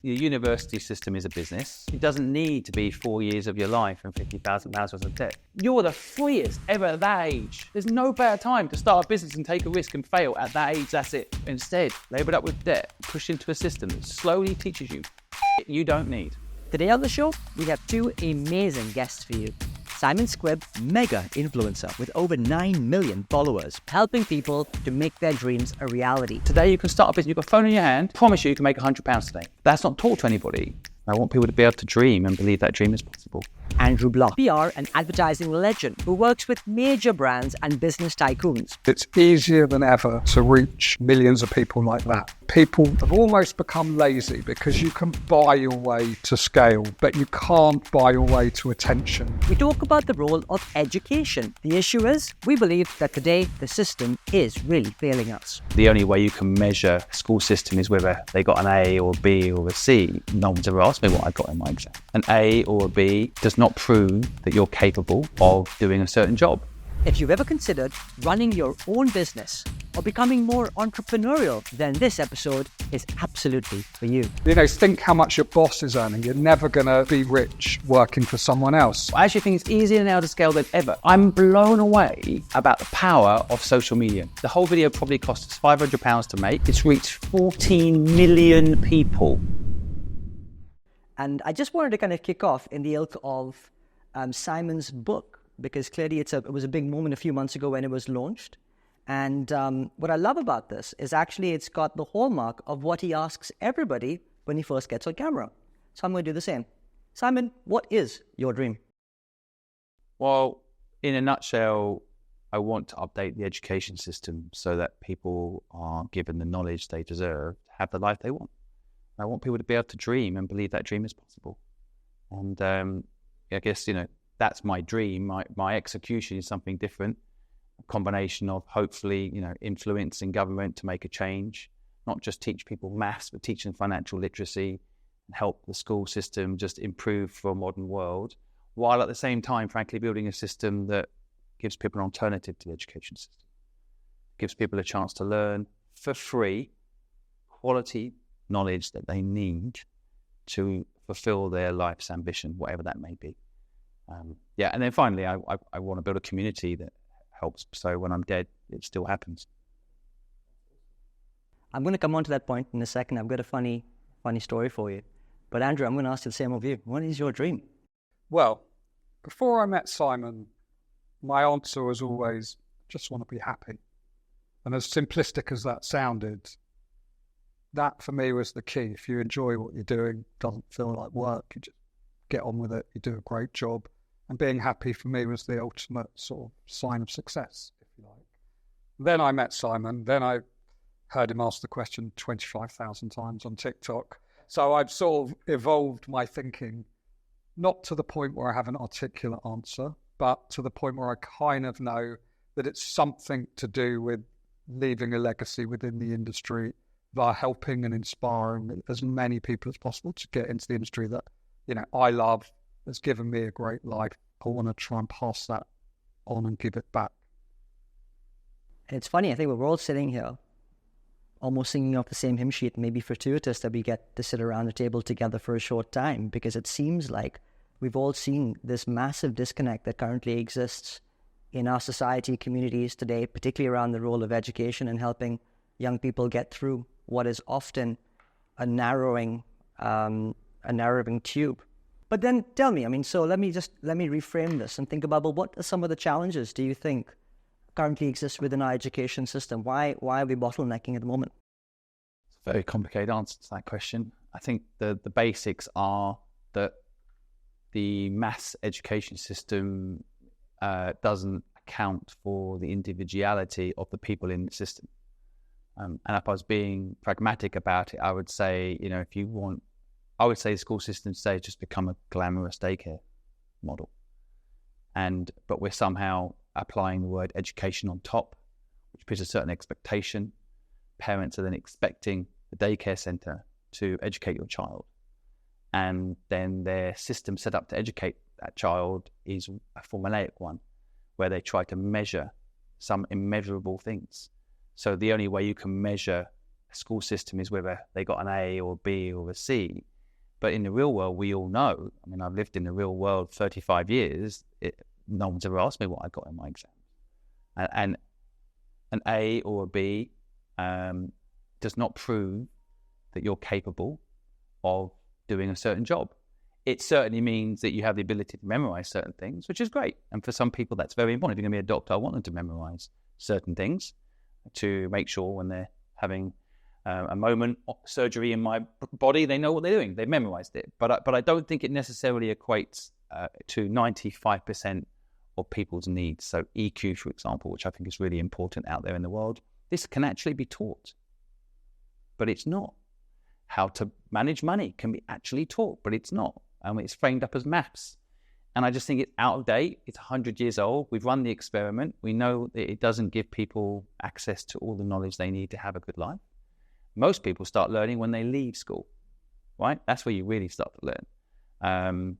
The university system is a business. It doesn't need to be 4 years of your life and £50,000 worth of debt. You're the freest ever at that age. There's no better time to start a business and take a risk and fail at that age. That's it. Instead, laboured up with debt, push into a system that slowly teaches you don't need. Today on the show, we have two amazing guests for you. Simon Squibb, mega influencer with over 9 million followers, helping people to make their dreams a reality. Today you can start a business, you've got a phone in your hand, promise you can make £100 today. That's not taught to anybody. I want people to be able to dream and believe that dream is possible. Andrew Bloch, PR and advertising legend who works with major brands and business tycoons. It's easier than ever to reach millions of people like that. People have almost become lazy because you can buy your way to scale, but you can't buy your way to attention. We talk about the role of education. The issue is, we believe that today the system is really failing us. The only way you can measure a school system is whether they got an A or a B or a C. No one's ever asked me what I got in my exam. An A or a B does not prove that you're capable of doing a certain job. If you've ever considered running your own business or becoming more entrepreneurial, then this episode is absolutely for you. Think how much your boss is earning. You're never going to be rich working for someone else. I actually think it's easier now to scale than ever. I'm blown away about the power of social media. The whole video probably cost us £500 to make. It's reached 14 million people. And I just wanted to kind of kick off in the ilk of Simon's book, because clearly it was a big moment a few months ago when it was launched. And what I love about this is actually it's got the hallmark of what he asks everybody when he first gets on camera. So I'm going to do the same. Simon, what is your dream? Well, in a nutshell, I want to update the education system so that people are given the knowledge they deserve to have the life they want. I want people to be able to dream and believe that dream is possible. And I guess, that's my dream. My execution is something different. A combination of hopefully, influencing government to make a change, not just teach people maths, but teach them financial literacy and help the school system just improve for a modern world, while at the same time, frankly, building a system that gives people an alternative to the education system, gives people a chance to learn for free, quality knowledge that they need to fulfill their life's ambition, whatever that may be. And then finally, I want to build a community that helps, so when I'm dead, it still happens. I'm going to come on to that point in a second. I've got a funny story for you. But Andrew, I'm going to ask you the same of you. What is your dream? Well, before I met Simon, my answer was always, just want to be happy. And as simplistic as that sounded, that for me was the key. If you enjoy what you're doing, doesn't feel like work, you just get on with it, you do a great job. And being happy for me was the ultimate sort of sign of success, if you like. Then I met Simon, then I heard him ask the question 25,000 times on TikTok. So I've sort of evolved my thinking, not to the point where I have an articulate answer, but to the point where I kind of know that it's something to do with leaving a legacy within the industry by helping and inspiring as many people as possible to get into the industry that, I love, has given me a great life. I want to try and pass that on and give it back. And it's funny, I think we're all sitting here almost singing off the same hymn sheet, maybe fortuitous that we get to sit around the table together for a short time, because it seems like we've all seen this massive disconnect that currently exists in our society, communities today, particularly around the role of education and helping young people get through what is often a narrowing tube. But then tell me, so let me reframe this and think about, well, what are some of the challenges do you think currently exist within our education system? Why are we bottlenecking at the moment? It's a very complicated answer to that question. I think the basics are that the maths education system doesn't account for the individuality of the people in the system. And if I was being pragmatic about it, I would say, the school system today has just become a glamorous daycare model. But we're somehow applying the word education on top, which puts a certain expectation. Parents are then expecting the daycare centre to educate your child. And then their system set up to educate that child is a formulaic one, where they try to measure some immeasurable things. So the only way you can measure a school system is whether they got an A or a B or a C. But in the real world, we all know, I mean, I've lived in the real world 35 years. No one's ever asked me what I got in my exam. And an A or a B does not prove that you're capable of doing a certain job. It certainly means that you have the ability to memorize certain things, which is great. And for some people, that's very important. If you're going to be a doctor, I want them to memorize certain things to make sure when they're having a moment of surgery in my body, they know what they're doing. They've memorized it. But I don't think it necessarily equates to 95% of people's needs. So EQ, for example, which I think is really important out there in the world, this can actually be taught, but it's not. How to manage money can be actually taught, but it's not. It's framed up as maths. And I just think it's out of date. It's 100 years old. We've run the experiment. We know that it doesn't give people access to all the knowledge they need to have a good life. Most people start learning when they leave school, right? That's where you really start to learn.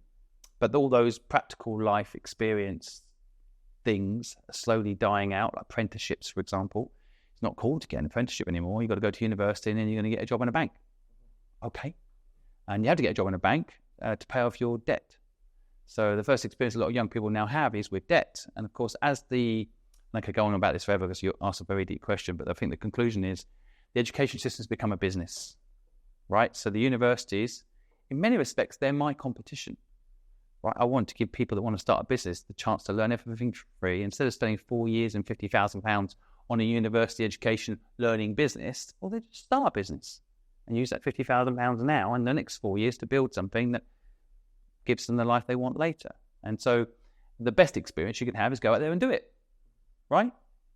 But all those practical life experience things are slowly dying out. Like apprenticeships, for example. It's not cool to get an apprenticeship anymore. You've got to go to university and then you're going to get a job in a bank. Okay. And you have to get a job in a bank to pay off your debt. So the first experience a lot of young people now have is with debt. And of course, I could go on about this forever because you asked a very deep question, but I think the conclusion is the education system has become a business, right? So the universities, in many respects, they're my competition, right? I want to give people that want to start a business the chance to learn everything for free. Instead of spending 4 years and £50,000 on a university education learning business, well, they just start a business and use that £50,000 now and the next 4 years to build something that gives them the life they want later. And so the best experience you can have is go out there and do it, right? You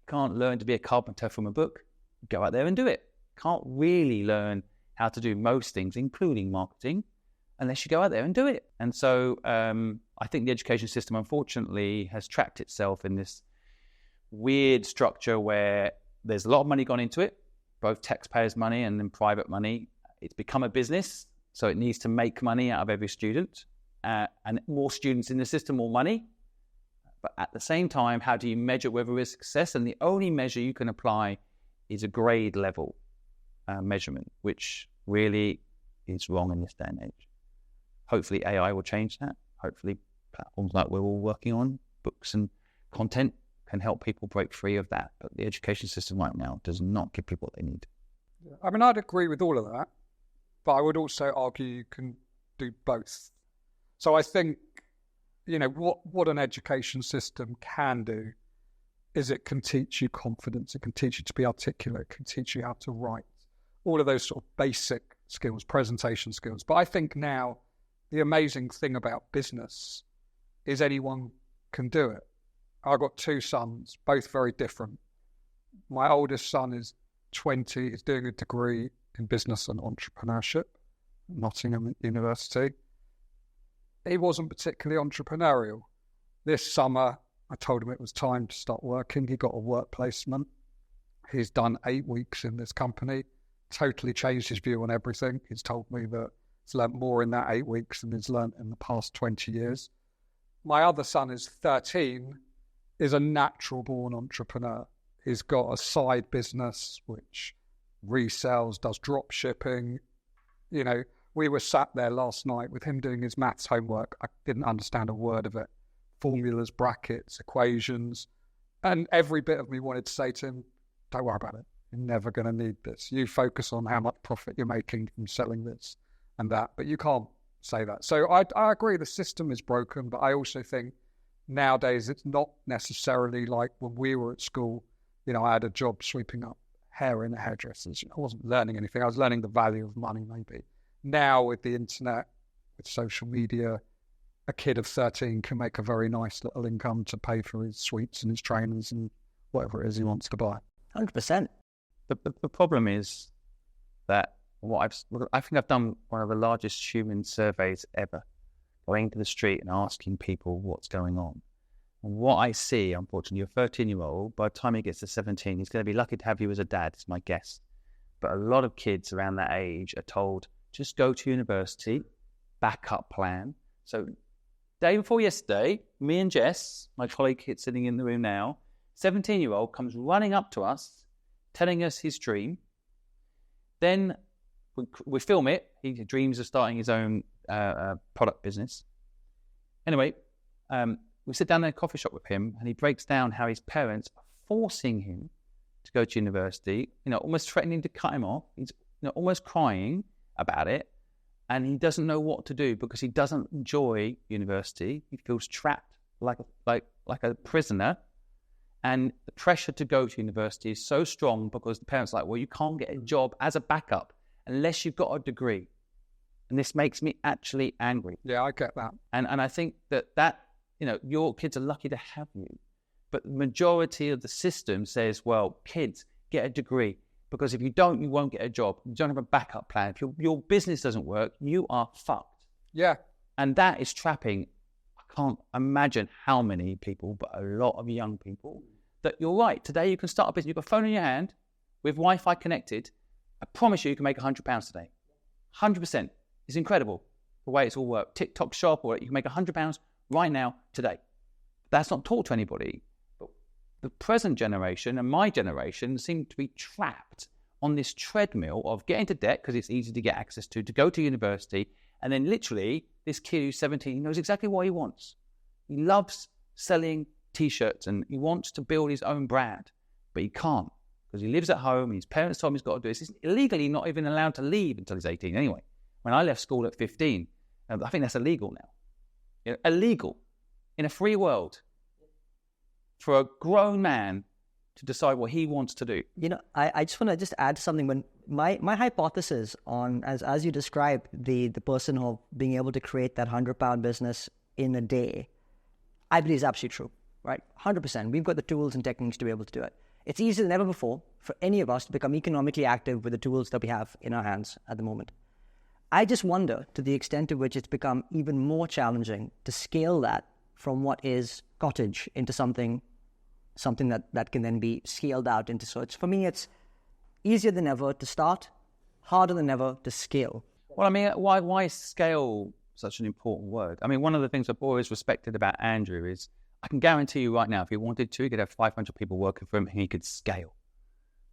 can't learn to be a carpenter from a book. Go out there and do it. Can't really learn how to do most things, including marketing, unless you go out there and do it. And so I think the education system, unfortunately, has trapped itself in this weird structure where there's a lot of money gone into it, both taxpayers' money and then private money. It's become a business, so it needs to make money out of every student. And more students in the system, more money. But at the same time, how do you measure whether it's success? And the only measure you can apply is a grade level measurement, which really is wrong in this day and age. Hopefully AI will change that. Hopefully platforms like we're all working on, books and content, can help people break free of that. But the education system right now does not give people what they need. I mean, I'd agree with all of that, but I would also argue you can do both. So I think, what an education system can do is it can teach you confidence, it can teach you to be articulate, it can teach you how to write, all of those sort of basic skills, presentation skills. But I think now the amazing thing about business is anyone can do it. I've got 2 sons, both very different. My oldest son is 20, he's doing a degree in business and entrepreneurship at Nottingham University. He wasn't particularly entrepreneurial. This summer, I told him it was time to start working. He got a work placement. He's done 8 weeks in this company, totally changed his view on everything. He's told me that he's learned more in that 8 weeks than he's learned in the past 20 years. My other son is 13, is a natural born entrepreneur. He's got a side business which resells, does drop shipping. We were sat there last night with him doing his maths homework. I didn't understand a word of it. Formulas, brackets, equations. And every bit of me wanted to say to him, don't worry about it. You're never going to need this. You focus on how much profit you're making from selling this and that. But you can't say that. So I agree the system is broken, but I also think nowadays it's not necessarily like when we were at school. I had a job sweeping up hair in a hairdresser's. I wasn't learning anything. I was learning the value of money maybe. Now with the internet, with social media, a kid of 13 can make a very nice little income to pay for his sweets and his trainers and whatever it is he wants to buy. 100%. The problem is that I think I've done one of the largest human surveys ever, going to the street and asking people what's going on. And what I see, unfortunately, your 13-year-old, by the time he gets to 17, he's going to be lucky to have you as a dad, is my guess. But a lot of kids around that age are told, just go to university, backup plan. So day before yesterday, me and Jess, my colleague sitting in the room now, 17-year-old comes running up to us, telling us his dream. Then we film it. He dreams of starting his own product business. Anyway, we sit down in a coffee shop with him, and he breaks down how his parents are forcing him to go to university, almost threatening to cut him off. He's almost crying about it, and he doesn't know what to do because he doesn't enjoy university. He feels trapped like a prisoner, and the pressure to go to university is so strong because the parents are like, well, you can't get a job as a backup unless you've got a degree. And this makes me actually angry. Yeah, I get that. And I think that your kids are lucky to have you. But the majority of the system says, well, kids, get a degree. Because if you don't, you won't get a job. You don't have a backup plan. If your business doesn't work, you are fucked. Yeah. And that is trapping. I can't imagine how many people, but a lot of young people, that you're right. Today you can start a business. You've got a phone in your hand with Wi-Fi connected. I promise you can make £100 today. 100%. It's incredible the way it's all worked. TikTok shop, or you can make £100 right now, today. That's not taught to anybody. But the present generation and my generation seem to be trapped on this treadmill of getting into debt because it's easy to get access to go to university. And then literally this kid who's 17 knows exactly what he wants. He loves selling T-shirts and he wants to build his own brand, but he can't because he lives at home and his parents told him he's got to do this. He's illegally not even allowed to leave until he's 18 anyway. When I left school at 15, I think that's illegal now. Illegal in a free world for a grown man to decide what he wants to do. I just want to add something. When my hypothesis on, as you described, the person of being able to create that £100 business in a day, I believe is absolutely true, right? 100%. We've got the tools and techniques to be able to do it. It's easier than ever before for any of us to become economically active with the tools that we have in our hands at the moment. I just wonder to the extent to which it's become even more challenging to scale that from what is cottage into something that can then be scaled out into. So for me, it's easier than ever to start, harder than ever to scale. Well, I mean, why is scale such an important word? I mean, one of the things I've always respected about Andrew is I can guarantee you right now, if he wanted to, he could have 500 people working for him and he could scale.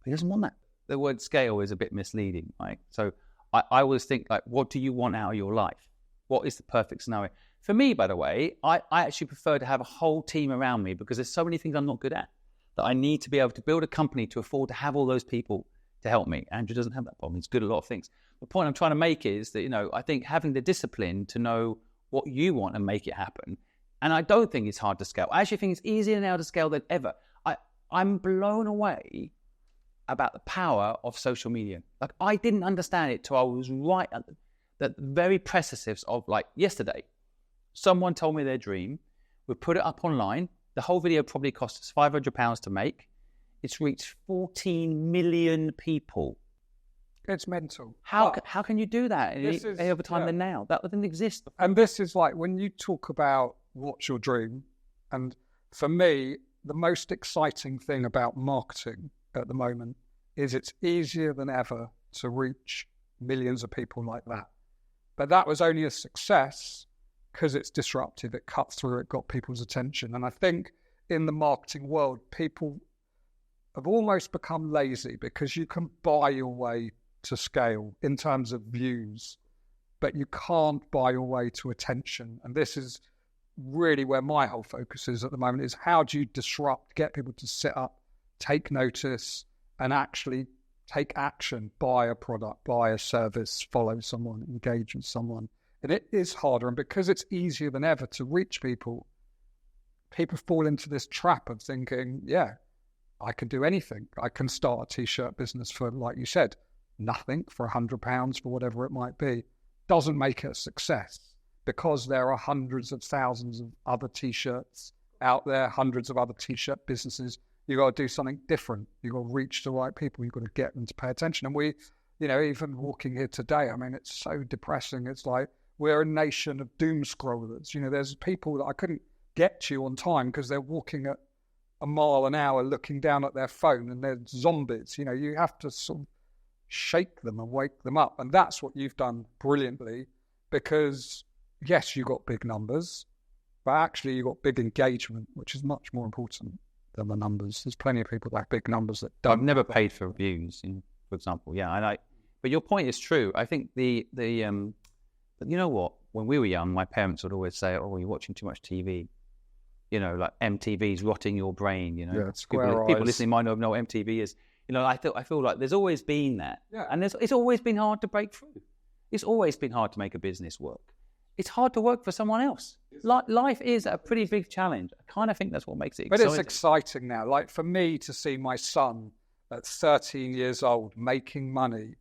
But he doesn't want that. The word scale is a bit misleading, right? So I always think, like, what do you want out of your life? What is the perfect scenario? For me, by the way, I actually prefer to have a whole team around me because there's so many things I'm not good at that I need to be able to build a company to afford to have all those people to help me. Andrew doesn't have that problem. He's good at a lot of things. The point I'm trying to make is that, I think having the discipline to know what you want and make it happen. And I don't think it's hard to scale. I actually think it's easier now to scale than ever. I'm blown away about the power of social media. Like, I didn't understand it till I was right at the very precipice of, like, yesterday. Someone told me their dream. We put it up online. The whole video probably cost us £500 to make. It's reached 14 million people. It's mental. How can you do that over time than now? That didn't exist. And this is like when you talk about what's your dream, and for me, the most exciting thing about marketing at the moment is it's easier than ever to reach millions of people like that. But that was only a success because it's disruptive, it cut through, it got people's attention. And I think in the marketing world, people have almost become lazy because you can buy your way to scale in terms of views, but you can't buy your way to attention. And this is really where my whole focus is at the moment, is how do you disrupt, get people to sit up, take notice, and actually take action, buy a product, buy a service, follow someone, engage with someone. And it is harder. And because it's easier than ever to reach people, people fall into this trap of thinking, yeah, I can do anything. I can start a T-shirt business for, like you said, nothing, for £100, for whatever it might be. Doesn't make it a success because there are hundreds of thousands of other T-shirts out there, hundreds of other T-shirt businesses. You've got to do something different. You've got to reach the right people. You've got to get them to pay attention. And we, even walking here today, I mean, it's so depressing. It's like we're a nation of doom scrollers. There's people that I couldn't get to on time because they're walking at a mile an hour looking down at their phone and they're zombies. You have to sort of shake them and wake them up. And that's what you've done brilliantly because, yes, you got big numbers, but actually you got big engagement, which is much more important than the numbers. There's plenty of people that have big numbers that don't. I've never paid for views, for example. Yeah, But your point is true. I think but you know what? When we were young, my parents would always say, "Oh, you're watching too much TV." You know, like MTV's rotting your brain. You know, yeah, people listening might not know what MTV is. You know, I feel like there's always been that, and it's always been hard to break through. It's always been hard to make a business work. It's hard to work for someone else. Life is a pretty big challenge. I kind of think that's what makes it exciting. But it's exciting now. Like for me to see my son at 13 years old making money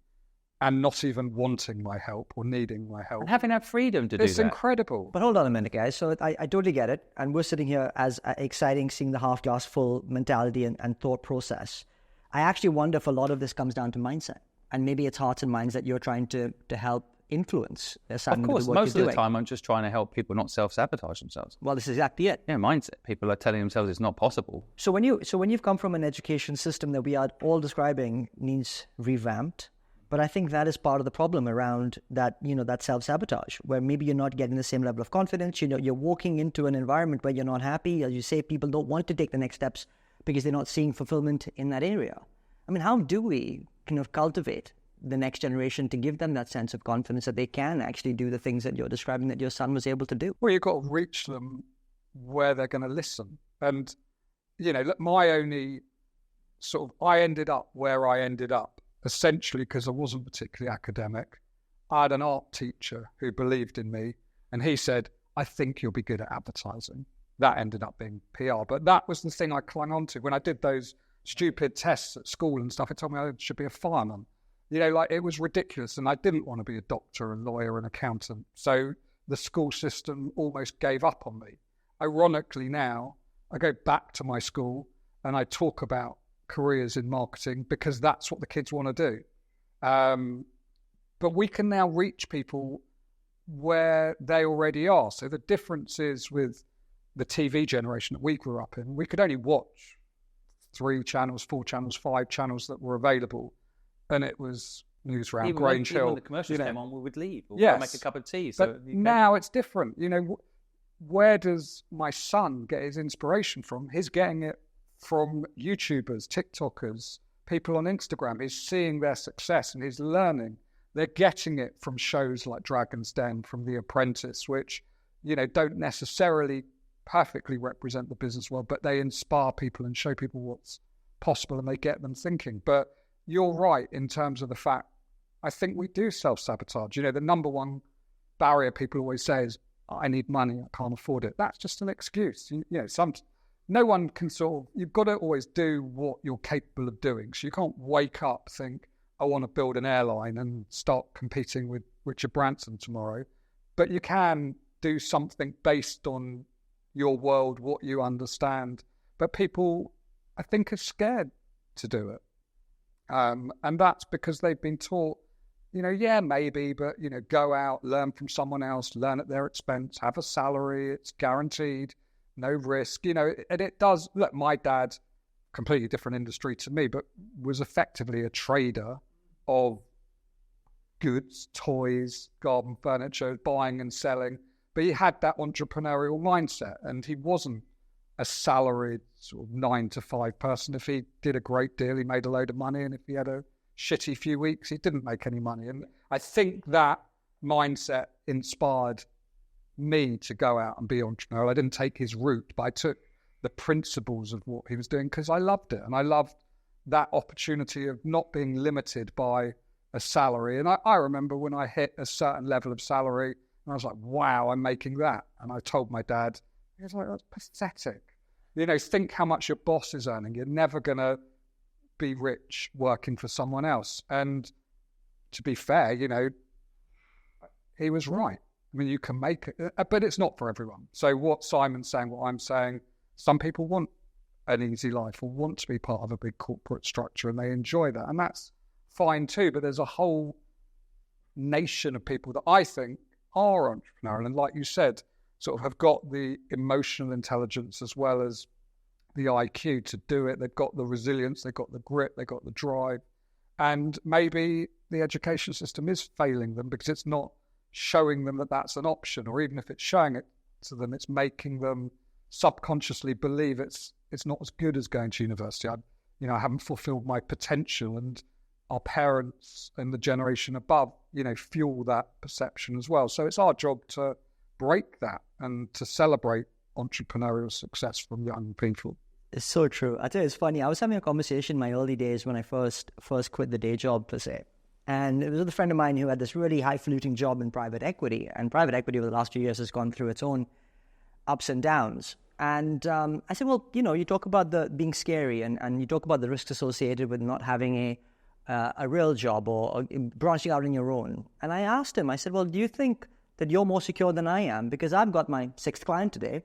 and not even wanting my help or needing my help. And having that freedom to do that. It's incredible. But hold on a minute, guys. So I totally get it. And we're sitting here as exciting, seeing the half glass full mentality and thought process. I actually wonder if a lot of this comes down to mindset. And maybe it's hearts and minds that you're trying to help influence. Of course, most of the time I'm just trying to help people not self-sabotage themselves. Well, this is exactly it. Yeah, mindset. People are telling themselves it's not possible. So when you've come from an education system that we are all describing needs revamped, but I think that is part of the problem around that, that self-sabotage, where maybe you're not getting the same level of confidence. You're walking into an environment where you're not happy. As you say, people don't want to take the next steps because they're not seeing fulfillment in that area. I mean, how do we kind of cultivate the next generation to give them that sense of confidence that they can actually do the things that you're describing that your son was able to do? Well, you've got to reach them where they're going to listen. And, look, my only I ended up where I ended up, essentially because I wasn't particularly academic. I had an art teacher who believed in me, and he said, I think you'll be good at advertising. That ended up being PR. But that was the thing I clung on to. When I did those stupid tests at school and stuff, it told me I should be a fireman. It was ridiculous, and I didn't want to be a doctor, a lawyer, an accountant. So the school system almost gave up on me. Ironically now, I go back to my school and I talk about careers in marketing because that's what the kids want to do. But we can now reach people where they already are. So the difference is with the TV generation that we grew up in, we could only watch 3 channels, 4 channels, 5 channels that were available. And it was Newsround, Grange Hill. Even when the commercials came on, we would leave or make a cup of tea. But now it's different. Where does my son get his inspiration from? He's getting it from YouTubers, TikTokers, people on Instagram. He's seeing their success and he's learning. They're getting it from shows like Dragon's Den, from The Apprentice, which, don't necessarily perfectly represent the business world, but they inspire people and show people what's possible and they get them thinking. But you're right in terms of the fact, I think we do self-sabotage. The number one barrier people always say is, I need money, I can't afford it. That's just an excuse. No one can you've got to always do what you're capable of doing. So you can't wake up, think, I want to build an airline and start competing with Richard Branson tomorrow. But you can do something based on your world, what you understand. But people, I think, are scared to do it. And that's because they've been taught, maybe, but, go out, learn from someone else, learn at their expense, have a salary, it's guaranteed, no risk, and it does. Look, my dad, completely different industry to me, but was effectively a trader of goods, toys, garden furniture, buying and selling. But he had that entrepreneurial mindset, and he wasn't a salaried 9 to 5 person. If he did a great deal, he made a load of money. And if he had a shitty few weeks, he didn't make any money. And I think that mindset inspired me to go out and be entrepreneurial. I didn't take his route, but I took the principles of what he was doing because I loved it. And I loved that opportunity of not being limited by a salary. And I remember when I hit a certain level of salary, and I was like, wow, I'm making that. And I told my dad, he was like, that's pathetic. Think how much your boss is earning. You're never going to be rich working for someone else. And to be fair, he was right. I mean, you can make it, but it's not for everyone. So what Simon's saying, what I'm saying, some people want an easy life or want to be part of a big corporate structure and they enjoy that. And that's fine too. But there's a whole nation of people that I think are entrepreneurial. And like you said, have got the emotional intelligence as well as the IQ to do it. They've got the resilience, they've got the grit, they've got the drive. And maybe the education system is failing them because it's not showing them that that's an option, or even if it's showing it to them, it's making them subconsciously believe it's not as good as going to university. I haven't fulfilled my potential, and our parents and the generation above, fuel that perception as well. So it's our job to break that and to celebrate entrepreneurial success from young people. It's so true. I tell you, it's funny. I was having a conversation in my early days when I first quit the day job, per se. And it was with a friend of mine who had this really highfalutin job in private equity. And private equity over the last few years has gone through its own ups and downs. And I said, well, you talk about the being scary and you talk about the risks associated with not having a real job or branching out on your own. And I asked him, I said, well, do you think that you're more secure than I am? Because I've got my 6th client today.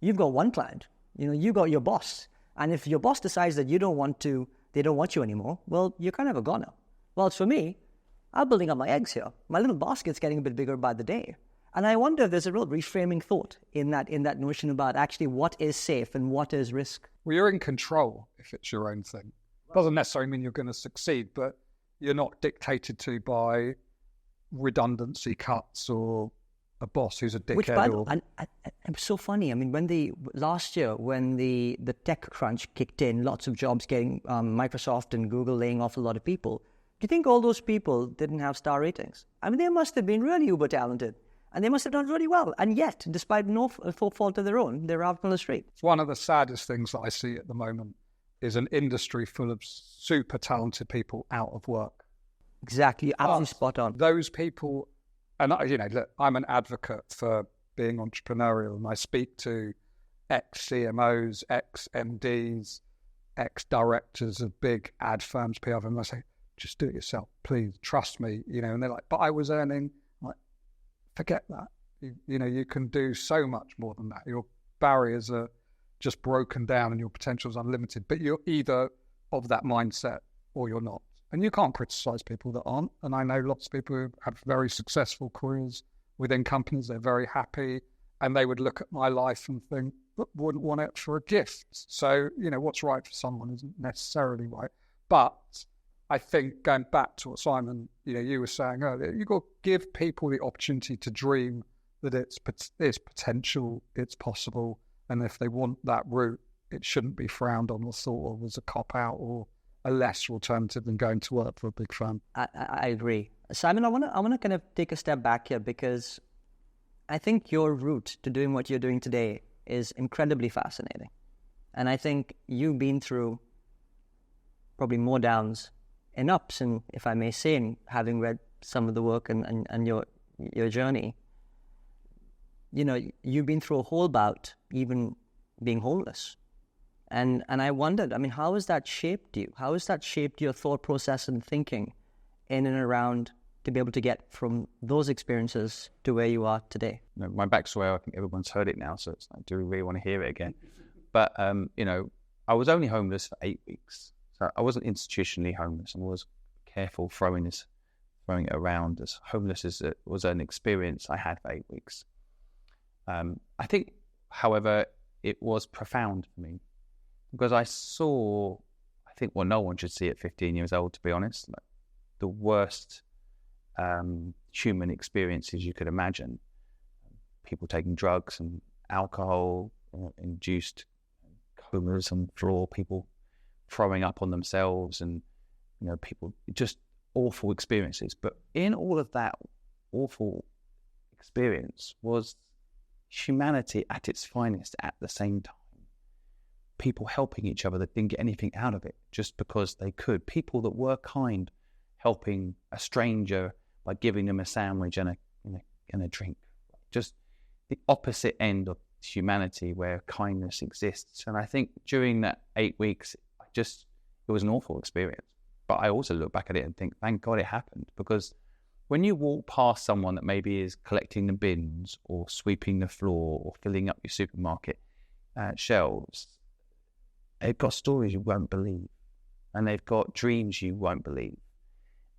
You've got 1 client. You got your boss. And if your boss decides that they don't want you anymore, well, you're kind of a goner. Well, it's for me, I'm building up my eggs here. My little basket's getting a bit bigger by the day. And I wonder if there's a real reframing thought in that notion about actually what is safe and what is risk. Well, you're in control if it's your own thing. Doesn't necessarily mean you're going to succeed, but you're not dictated to by redundancy cuts or a boss who's a dickhead. Which, by the way, it's so funny. I mean, last year when the tech crunch kicked in, lots of jobs getting Microsoft and Google laying off a lot of people. Do you think all those people didn't have star ratings? I mean, they must have been really uber talented, and they must have done really well. And yet, despite no fault of their own, they're out on the street. It's one of the saddest things that I see at the moment is an industry full of super talented people out of work. Exactly, absolutely spot on. Those people, and look, I'm an advocate for being entrepreneurial, and I speak to ex-CMOs, ex-MDs, ex-directors of big ad firms, PR firms, and I say, just do it yourself, please, trust me, and they're like, but I was earning, like, forget that. You can do so much more than that. Your barriers are just broken down and your potential is unlimited, but you're either of that mindset or you're not. And you can't criticize people that aren't. And I know lots of people who have very successful careers within companies. They're very happy and they would look at my life and think, but wouldn't want it for a gift. So, what's right for someone isn't necessarily right. But I think going back to what Simon, you were saying earlier, you've got to give people the opportunity to dream that it's potential, it's possible. And if they want that route, it shouldn't be frowned on or thought of as a cop-out or a lesser alternative than going to work for a big firm. I agree. Simon, I want to kind of take a step back here because I think your route to doing what you're doing today is incredibly fascinating. And I think you've been through probably more downs and ups, and if I may say, in having read some of the work and your journey, you've been through a whole bout, even being homeless. And I wondered, I mean, how has that shaped you? How has that shaped your thought process and thinking in and around to be able to get from those experiences to where you are today? My backstory, I think everyone's heard it now, so I do really want to hear it again. But, I was only homeless for 8 weeks. So I wasn't institutionally homeless. I was careful throwing it around as homeless as it was an experience I had for 8 weeks. I think, however, it was profound for me because I saw, I think, no one should see at 15 years old, to be honest, like the worst human experiences you could imagine. People taking drugs and alcohol, induced comas on the floor, people throwing up on themselves and, people, just awful experiences. But in all of that awful experience was humanity at its finest at the same time. People helping each other that didn't get anything out of it just because they could. People that were kind, helping a stranger by giving them a sandwich and a drink. Just the opposite end of humanity where kindness exists. And I think during that 8 weeks, it was an awful experience. But I also look back at it and think, thank God it happened, because when you walk past someone that maybe is collecting the bins or sweeping the floor or filling up your supermarket shelves, they've got stories you won't believe, and they've got dreams you won't believe.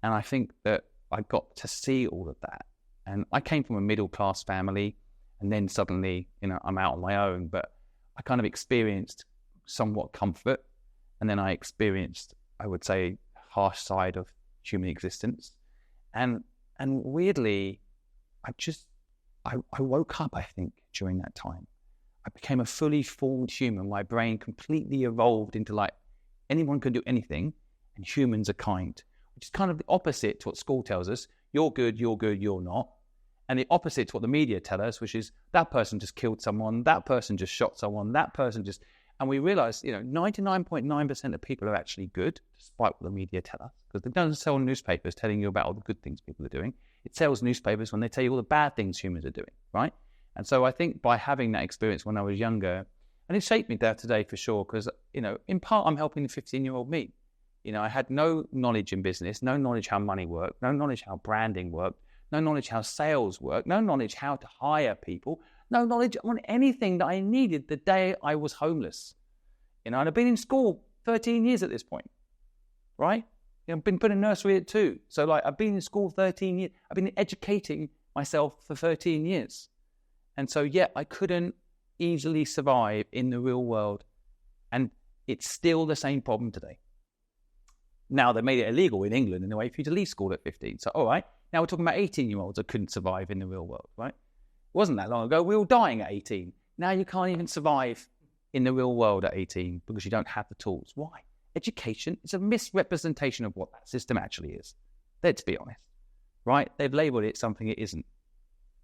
And I think that I got to see all of that. And I came from a middle-class family, and then suddenly, I'm out on my own, but I kind of experienced somewhat comfort. And then I experienced, I would say, harsh side of human existence. And weirdly, I woke up, I think, during that time. I became a fully formed human. My brain completely evolved into like, anyone can do anything and humans are kind. which is kind of the opposite to what school tells us. You're good, you're not. And the opposite to what the media tell us, which is that person just killed someone, that person just shot someone, that person just... And we realize, 99.9% of people are actually good, despite what the media tell us. Because they don't sell newspapers telling you about all the good things people are doing. It sells newspapers when they tell you all the bad things humans are doing, right? And so I think by having that experience when I was younger, and it shaped me there today for sure, because, in part I'm helping the 15-year-old me. I had no knowledge in business, no knowledge how money worked, no knowledge how branding worked, no knowledge how sales worked, no knowledge how to hire people, no knowledge on anything that I needed the day I was homeless. And I've been in school 13 years at this point, right? I've been put in nursery at 2. So I've been in school 13 years. I've been educating myself for 13 years. And so, I couldn't easily survive in the real world. And it's still the same problem today. Now, they made it illegal in England in a way for you to leave school at 15. So, all right, now we're talking about 18-year-olds that couldn't survive in the real world, right? It wasn't that long ago. We were all dying at 18. Now you can't even survive in the real world at 18 because you don't have the tools. Why? Education is a misrepresentation of what that system actually is. Let's be honest, right? They've labelled it something it isn't.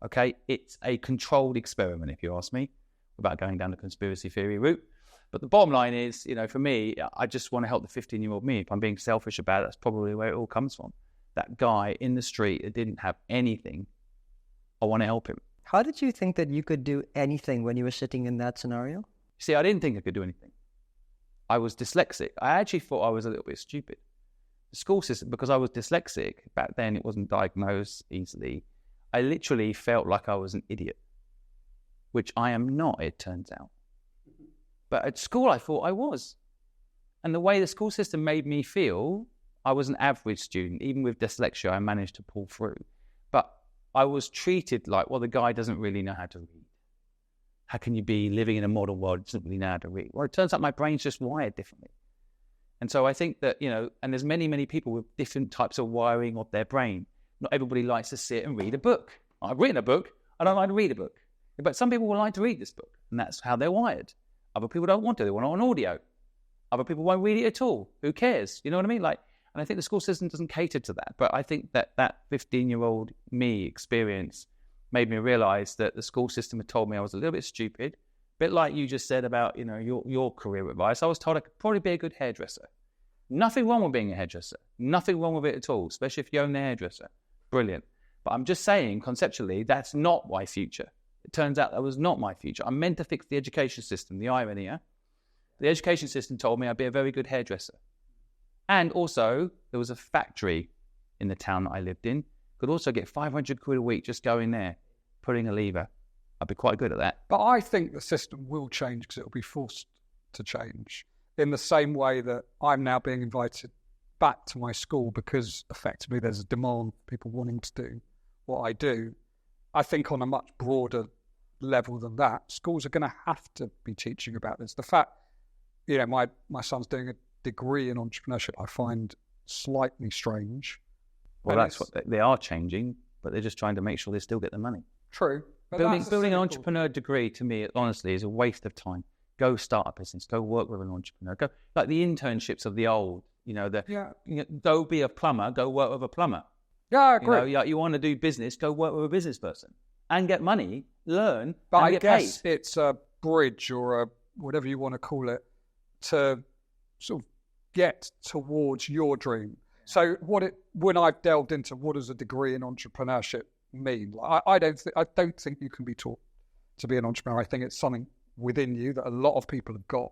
Okay? It's a controlled experiment, if you ask me, without going down the conspiracy theory route. But the bottom line is, for me, I just want to help the 15-year-old me. If I'm being selfish about it, that's probably where it all comes from. That guy in the street that didn't have anything, I want to help him. How did you think that you could do anything when you were sitting in that scenario? See, I didn't think I could do anything. I was dyslexic. I actually thought I was a little bit stupid. The school system, because I was dyslexic, back then it wasn't diagnosed easily, I literally felt like I was an idiot, which I am not, it turns out. But at school, I thought I was. And the way the school system made me feel, I was an average student. Even with dyslexia, I managed to pull through. But I was treated like, well, the guy doesn't really know how to read. How can you be living in a modern world that doesn't really know how to read? Well, it turns out my brain's just wired differently. And so I think that, and there's many, many people with different types of wiring of their brain. Not everybody likes to sit and read a book. I've written a book. I don't like to read a book. But some people will like to read this book, and that's how they're wired. Other people don't want to. They want it on audio. Other people won't read it at all. Who cares? You know what I mean? And I think the school system doesn't cater to that. But I think that 15-year-old me experience made me realize that the school system had told me I was a little bit stupid. A bit like you just said about, your career advice. I was told I could probably be a good hairdresser. Nothing wrong with being a hairdresser. Nothing wrong with it at all, especially if you own a hairdresser. Brilliant. But I'm just saying, conceptually, that's not my future. It turns out that was not my future. I'm meant to fix the education system. The irony, yeah? The education system told me I'd be a very good hairdresser. And also, there was a factory in the town that I lived in. Could also get 500 quid a week just going there, pulling a lever. I'd be quite good at that. But I think the system will change because it will be forced to change in the same way that I'm now being invited back to my school because effectively there's a demand for people wanting to do what I do. I think on a much broader level than that, schools are going to have to be teaching about this. The fact, my son's doing a degree in entrepreneurship, I find slightly strange. Well, that's what they are changing, but they're just trying to make sure they still get the money. True. Building an entrepreneur degree, to me, honestly, is a waste of time. Go start a business. Go work with an entrepreneur. Go like the internships of the old. Go be a plumber. Go work with a plumber. Yeah, I agree. You want to do business. Go work with a business person and get money. Learn. But and I get guess paid. it's a bridge or a whatever you want to call it to sort of get towards your dream. So when I've delved into what does a degree in entrepreneurship mean, I don't think you can be taught to be an entrepreneur. I think it's something within you that a lot of people have got.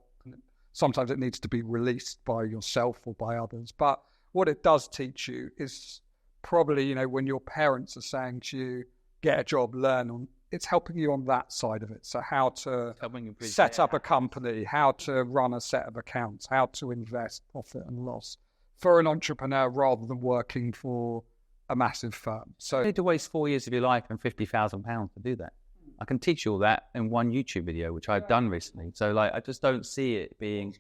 Sometimes it needs to be released by yourself or by others. But what it does teach you is probably, when your parents are saying to you, get a job, learn on, it's helping you on that side of it. So how to set up a company, how to run a set of accounts, how to invest profit and loss for an entrepreneur rather than working for a massive firm. So you need to waste 4 years of your life and £50,000 to do that. I can teach you all that in one YouTube video, which I've done recently. So I just don't see it being,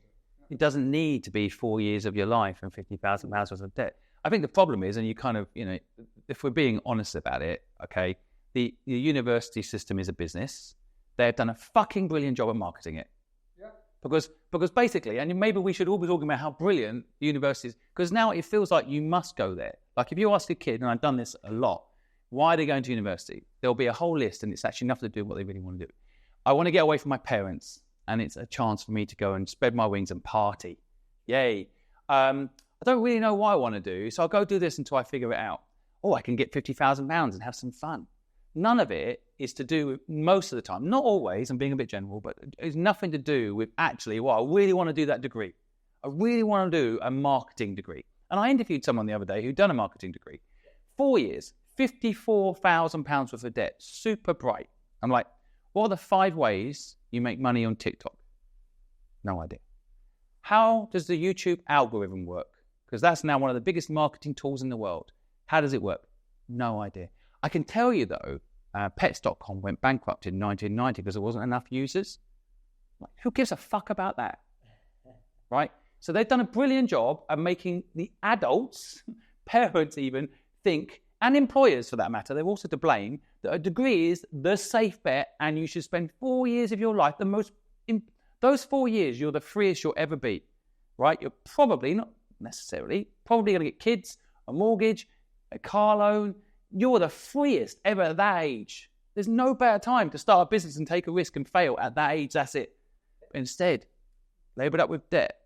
it doesn't need to be 4 years of your life and £50,000 worth of debt. I think the problem is, and you kind of, if we're being honest about it, okay, the university system is a business. They've done a fucking brilliant job of marketing it. Yeah. Because basically, and maybe we should all be talking about how brilliant universities, because now it feels like you must go there. Like if you ask a kid, and I've done this a lot, why are they going to university? There'll be a whole list, and it's actually nothing to do with what they really want to do. I want to get away from my parents, and it's a chance for me to go and spread my wings and party. Yay. I don't really know what I want to do, so I'll go do this until I figure it out. Oh, I can get £50,000 and have some fun. None of it is to do with, most of the time, not always, I'm being a bit general, but it's nothing to do with actually, well, I really want to do that degree. I really want to do a marketing degree. And I interviewed someone the other day who'd done a marketing degree. 4 years, £54,000 worth of debt, super bright. I'm like, what are the 5 ways you make money on TikTok? No idea. How does the YouTube algorithm work? Because that's now one of the biggest marketing tools in the world. How does it work? No idea. I can tell you though, pets.com went bankrupt in 1990 because there wasn't enough users. Like, who gives a fuck about that? Right? So they've done a brilliant job of making the adults, parents even, think, and employers for that matter, they're also to blame, that a degree is the safe bet and you should spend 4 years of your life, those 4 years, you're the freest you'll ever be, right? You're probably, not necessarily, probably going to get kids, a mortgage, a car loan. You're the freest ever at that age. There's no better time to start a business and take a risk and fail at that age. That's it. But instead, laboured up with debt,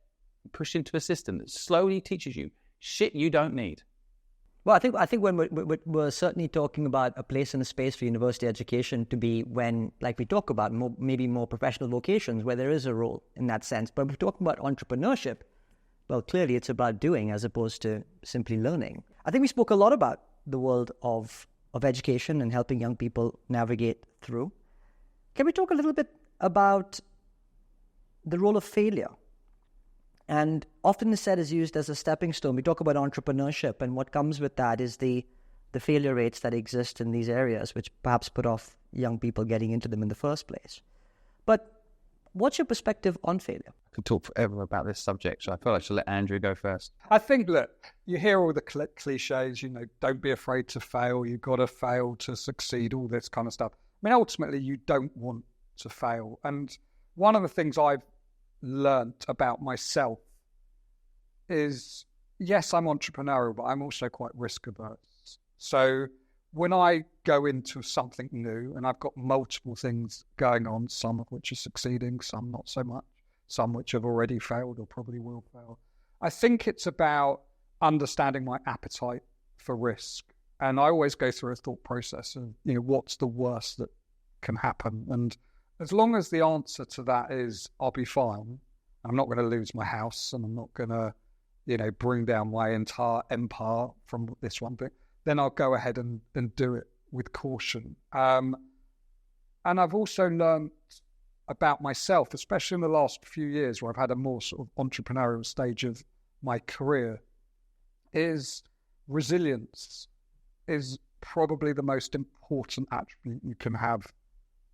pushed into a system that slowly teaches you shit you don't need. Well, I think when we're certainly talking about a place and a space for university education to be when, like we talk about, maybe more professional vocations where there is a role in that sense. But we're talking about entrepreneurship. Well, clearly it's about doing as opposed to simply learning. I think we spoke a lot about the world of education and helping young people navigate through. Can we talk a little bit about the role of failure? And often the set is used as a stepping stone. We talk about entrepreneurship, and what comes with that is the failure rates that exist in these areas, which perhaps put off young people getting into them in the first place. But what's your perspective on failure? I could talk forever about this subject, so I feel I should let Andrew go first. I think, look, you hear all the cliches, don't be afraid to fail, you've got to fail to succeed, all this kind of stuff. I mean, ultimately, you don't want to fail. And one of the things I've learnt about myself is, yes, I'm entrepreneurial, but I'm also quite risk averse. So when I go into something new and I've got multiple things going on, some of which are succeeding, some not so much, some which have already failed or probably will fail, I think it's about understanding my appetite for risk. And I always go through a thought process of, what's the worst that can happen? And as long as the answer to that is, I'll be fine, I'm not going to lose my house and I'm not going to, bring down my entire empire from this one thing, then I'll go ahead and do it with caution. And I've also learned about myself, especially in the last few years where I've had a more sort of entrepreneurial stage of my career, is resilience is probably the most important attribute you can have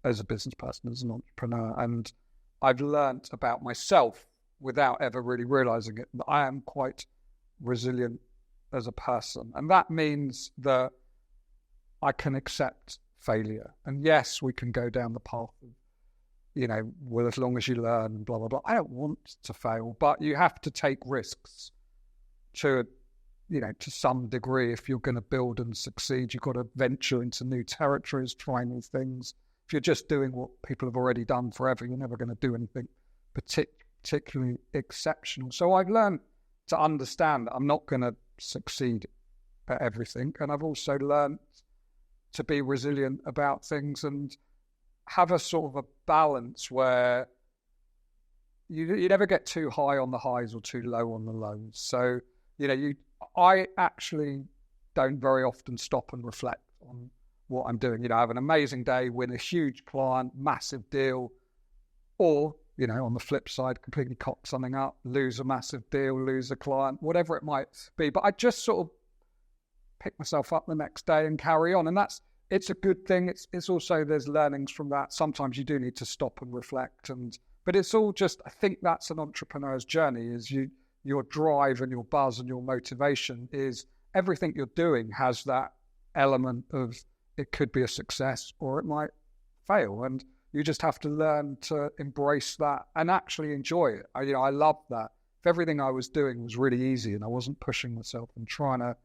as a business person, as an entrepreneur. And I've learned about myself without ever really realizing it, that I am quite resilient as a person. And that means that I can accept failure. And yes, we can go down the path of, well, as long as you learn, blah, blah, blah. I don't want to fail, but you have to take risks to some degree. If you're going to build and succeed, you've got to venture into new territories, try new things. If you're just doing what people have already done forever, you're never going to do anything particularly exceptional. So I've learned to understand that I'm not going to succeed at everything. And I've also learned to be resilient about things and have a sort of a balance where you never get too high on the highs or too low on the lows. So, I actually don't very often stop and reflect on what I'm doing. I have an amazing day, win a huge client, massive deal, or, on the flip side, completely cock something up, lose a massive deal, lose a client, whatever it might be. But I just sort of pick myself up the next day and carry on. And it's a good thing. It's also, there's learnings from that. Sometimes you do need to stop and reflect. But it's all just, I think that's an entrepreneur's journey, is your drive and your buzz and your motivation is everything you're doing has that element of, it could be a success or it might fail. And, You just have to learn to embrace that and actually enjoy it. I love that. If everything I was doing was really easy and I wasn't pushing myself and trying to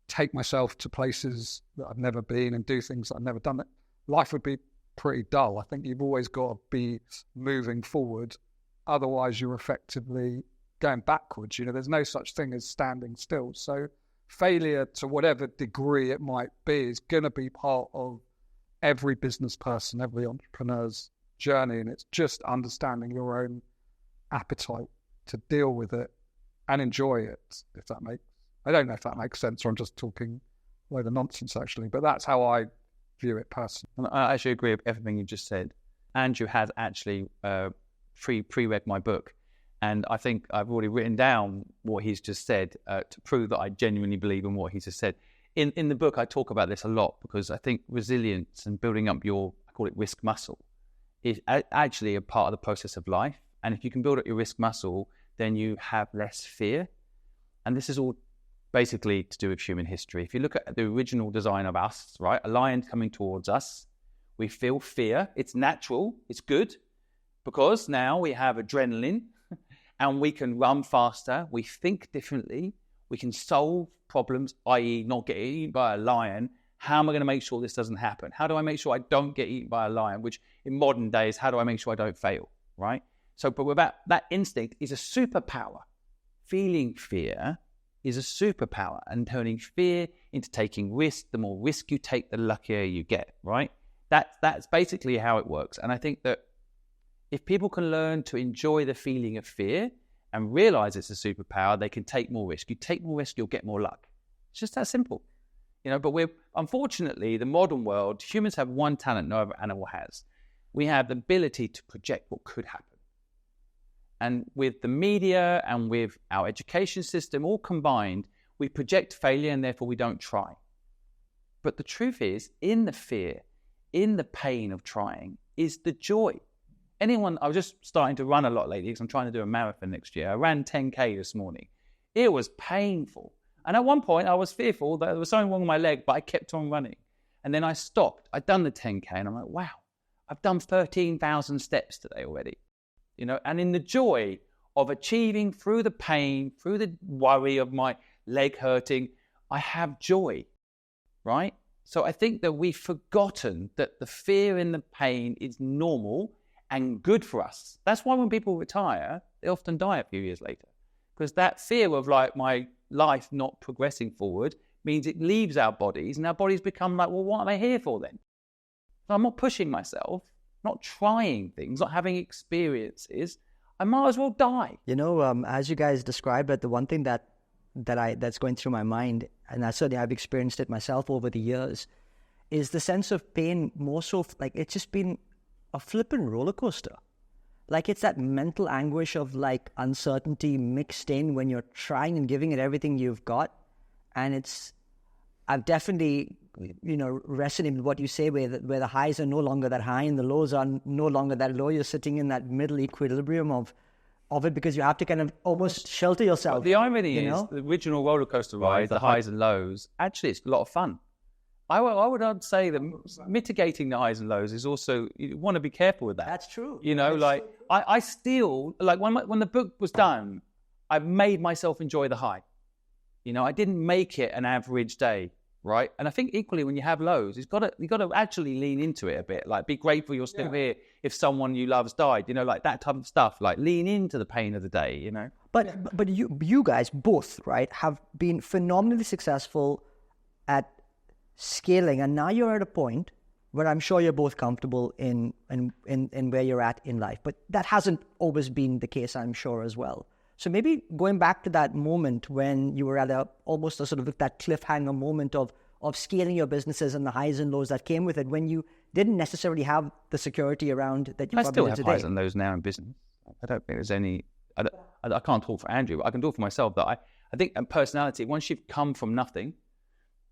take myself to places that I've never been and do things that I've never done, life would be pretty dull. I think you've always got to be moving forward. Otherwise, you're effectively going backwards. There's no such thing as standing still. So failure, to whatever degree it might be, is going to be part of every business person, every entrepreneur's journey. And it's just understanding your own appetite to deal with it and enjoy it, if that makes, I don't know if that makes sense, or I'm just talking a load of nonsense actually, but that's how I view it personally. And I actually agree with everything you just said. Andrew has actually pre-read my book, and I think I've already written down what he's just said to prove that I genuinely believe in what he's just said. In the book, I talk about this a lot because I think resilience and building up your, I call it risk muscle, is actually a part of the process of life. And if you can build up your risk muscle, then you have less fear. And this is all basically to do with human history. If you look at the original design of us, right, a lion coming towards us, we feel fear. It's natural. It's good because now we have adrenaline and we can run faster. We think differently. We can solve problems, i.e. not get eaten by a lion. How am I going to make sure this doesn't happen? How do I make sure I don't get eaten by a lion? Which in modern days, how do I make sure I don't fail, right? So, but with that instinct is a superpower. Feeling fear is a superpower, and turning fear into taking risk. The more risk you take, the luckier you get, right? That's basically how it works. And I think that if people can learn to enjoy the feeling of fear and realize it's a superpower, they can take more risk. You take more risk, you'll get more luck. It's just that simple. But unfortunately, the modern world, humans have one talent no other animal has. We have the ability to project what could happen. And with the media and with our education system all combined, we project failure and therefore we don't try. But the truth is, in the fear, in the pain of trying, is the joy. I was just starting to run a lot lately because I'm trying to do a marathon next year. I ran 10K this morning. It was painful. And at one point I was fearful that there was something wrong with my leg, but I kept on running. And then I stopped. I'd done the 10K and I'm like, wow, I've done 13,000 steps today already. And in the joy of achieving through the pain, through the worry of my leg hurting, I have joy, right? So I think that we've forgotten that the fear and the pain is normal and good for us. That's why when people retire, they often die a few years later. Because that fear of like my life not progressing forward means it leaves our bodies, and our bodies become like, well, what am I here for then? So I'm not pushing myself, not trying things, not having experiences. I might as well die. As you guys described it, the one thing that's going through my mind, and I've experienced it myself over the years, is the sense of pain more so like it's just been a flippin' roller coaster. Like it's that mental anguish of like uncertainty mixed in when you're trying and giving it everything you've got. And I've definitely, resonated with what you say where the highs are no longer that high and the lows are no longer that low. You're sitting in that middle equilibrium of it because you have to kind of almost shelter yourself. But the irony is the original roller coaster ride, the highs and lows, actually it's a lot of fun. I would say that mitigating the highs and lows is also, you want to be careful with that. That's true. I still, like when the book was done, I made myself enjoy the high. I didn't make it an average day, right? And I think equally when you have lows, you got to actually lean into it a bit. Like be grateful you're still here if someone you love's died, like that type of stuff. Like lean into the pain of the day, But you guys both, right, have been phenomenally successful at scaling, and now you're at a point where I'm sure you're both comfortable in where you're at in life. But that hasn't always been the case, I'm sure, as well. So maybe going back to that moment when you were at almost a sort of that cliffhanger moment of scaling your businesses and the highs and lows that came with it, when you didn't necessarily have the security around that you I probably still do have today. highs and lows now in business. I don't think there's any. I can't talk for Andrew, but I can talk for myself that I think in personality, once you've come from nothing,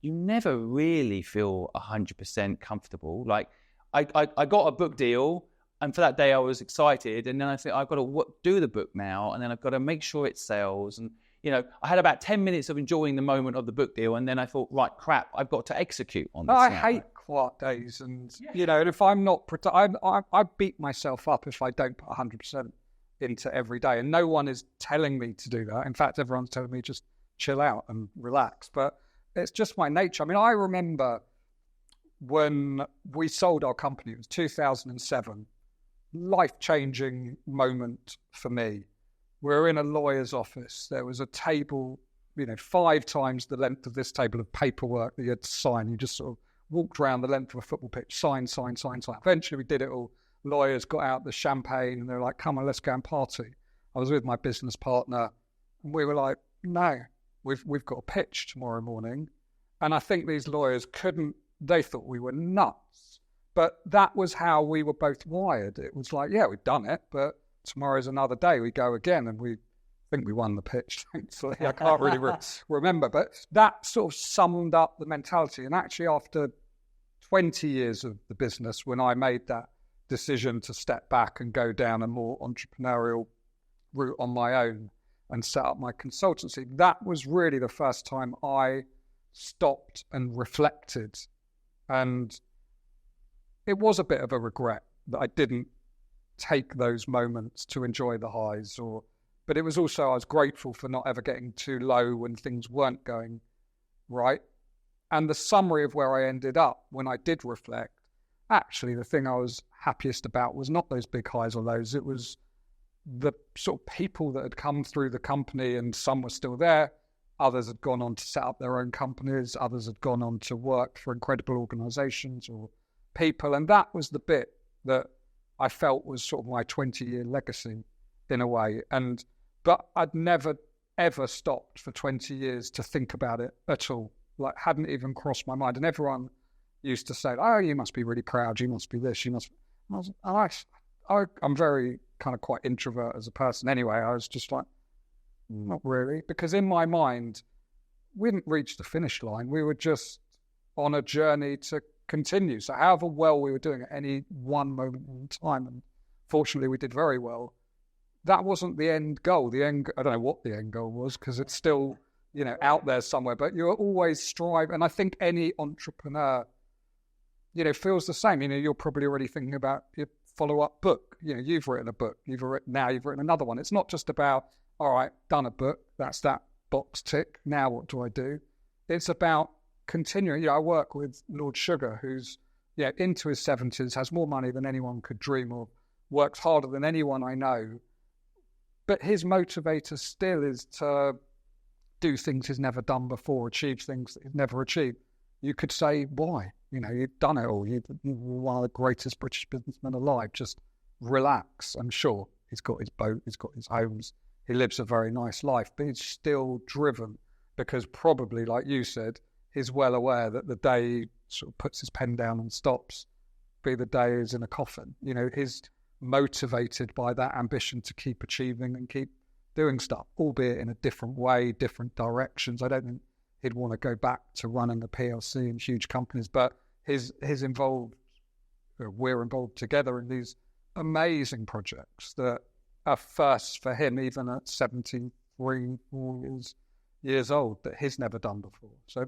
you never really feel 100% comfortable. Like I got a book deal, and for that day I was excited, and then I think I've got to do the book now, and then I've got to make sure it sells, and I had about 10 minutes of enjoying the moment of the book deal, and then I thought, right, crap, I've got to execute on this. I now. hate quiet days, and and if I'm not, I beat myself up if I don't put 100% into every day, and no one is telling me to do that. In fact, everyone's telling me just chill out and relax, but it's just my nature. I mean, I remember when we sold our company, it was 2007, life-changing moment for me. We're in a lawyer's office. There was a table, 5 times the length of this table of paperwork that you had to sign. You just sort of walked around the length of a football pitch, sign. Eventually we did it all. Lawyers got out the champagne and they were like, come on, let's go and party. I was with my business partner and we were like, no, we've got a pitch tomorrow morning. And I think these lawyers they thought we were nuts. But that was how we were both wired. It was like, yeah, we've done it, but tomorrow's another day. We go again, and we think we won the pitch, thankfully. I can't really remember. But that sort of summed up the mentality. And actually, after 20 years of the business, when I made that decision to step back and go down a more entrepreneurial route on my own and set up my consultancy, that was really the first time I stopped and reflected. And it was a bit of a regret that I didn't take those moments to enjoy the highs, but it was also, I was grateful for not ever getting too low when things weren't going right. And the summary of where I ended up when I did reflect, actually the thing I was happiest about was not those big highs or lows. It was the sort of people that had come through the company, and some were still there. Others had gone on to set up their own companies. Others had gone on to work for incredible organizations or people. And that was the bit that I felt was sort of my 20-year legacy in a way. But I'd never, ever stopped for 20 years to think about it at all. Like, hadn't even crossed my mind. And everyone used to say, oh, you must be really proud. You must be this. You must. I'm very kind of quite introvert as a person anyway. I was just like, not really. Because in my mind, we didn't reach the finish line. We were just on a journey to continue. So however well we were doing at any one moment in time, and fortunately we did very well, that wasn't the end goal. I don't know what the end goal was, because it's still, out there somewhere, but you're always striving. And I think any entrepreneur, feels the same. You're probably already thinking about your follow-up book. You've written a book, you've written another one. It's not just about, all right, done a book, that's that box tick. Now what do I do? It's about continuing. I work with Lord Sugar, who's into his 70s, has more money than anyone could dream of, works harder than anyone I know, but his motivator still is to do things he's never done before, achieve things that he's never achieved. You could say, why? You've done it all. You're one of the greatest British businessmen alive. Just relax. I'm sure he's got his boat, he's got his homes, he lives a very nice life, but he's still driven because probably, like you said, he's well aware that the day he sort of puts his pen down and stops, be the day he's in a coffin. He's motivated by that ambition to keep achieving and keep doing stuff, albeit in a different way, different directions. I don't think he'd want to go back to running a PLC and huge companies, but we're involved together in these amazing projects that are firsts for him, even at 73 years old, that he's never done before. So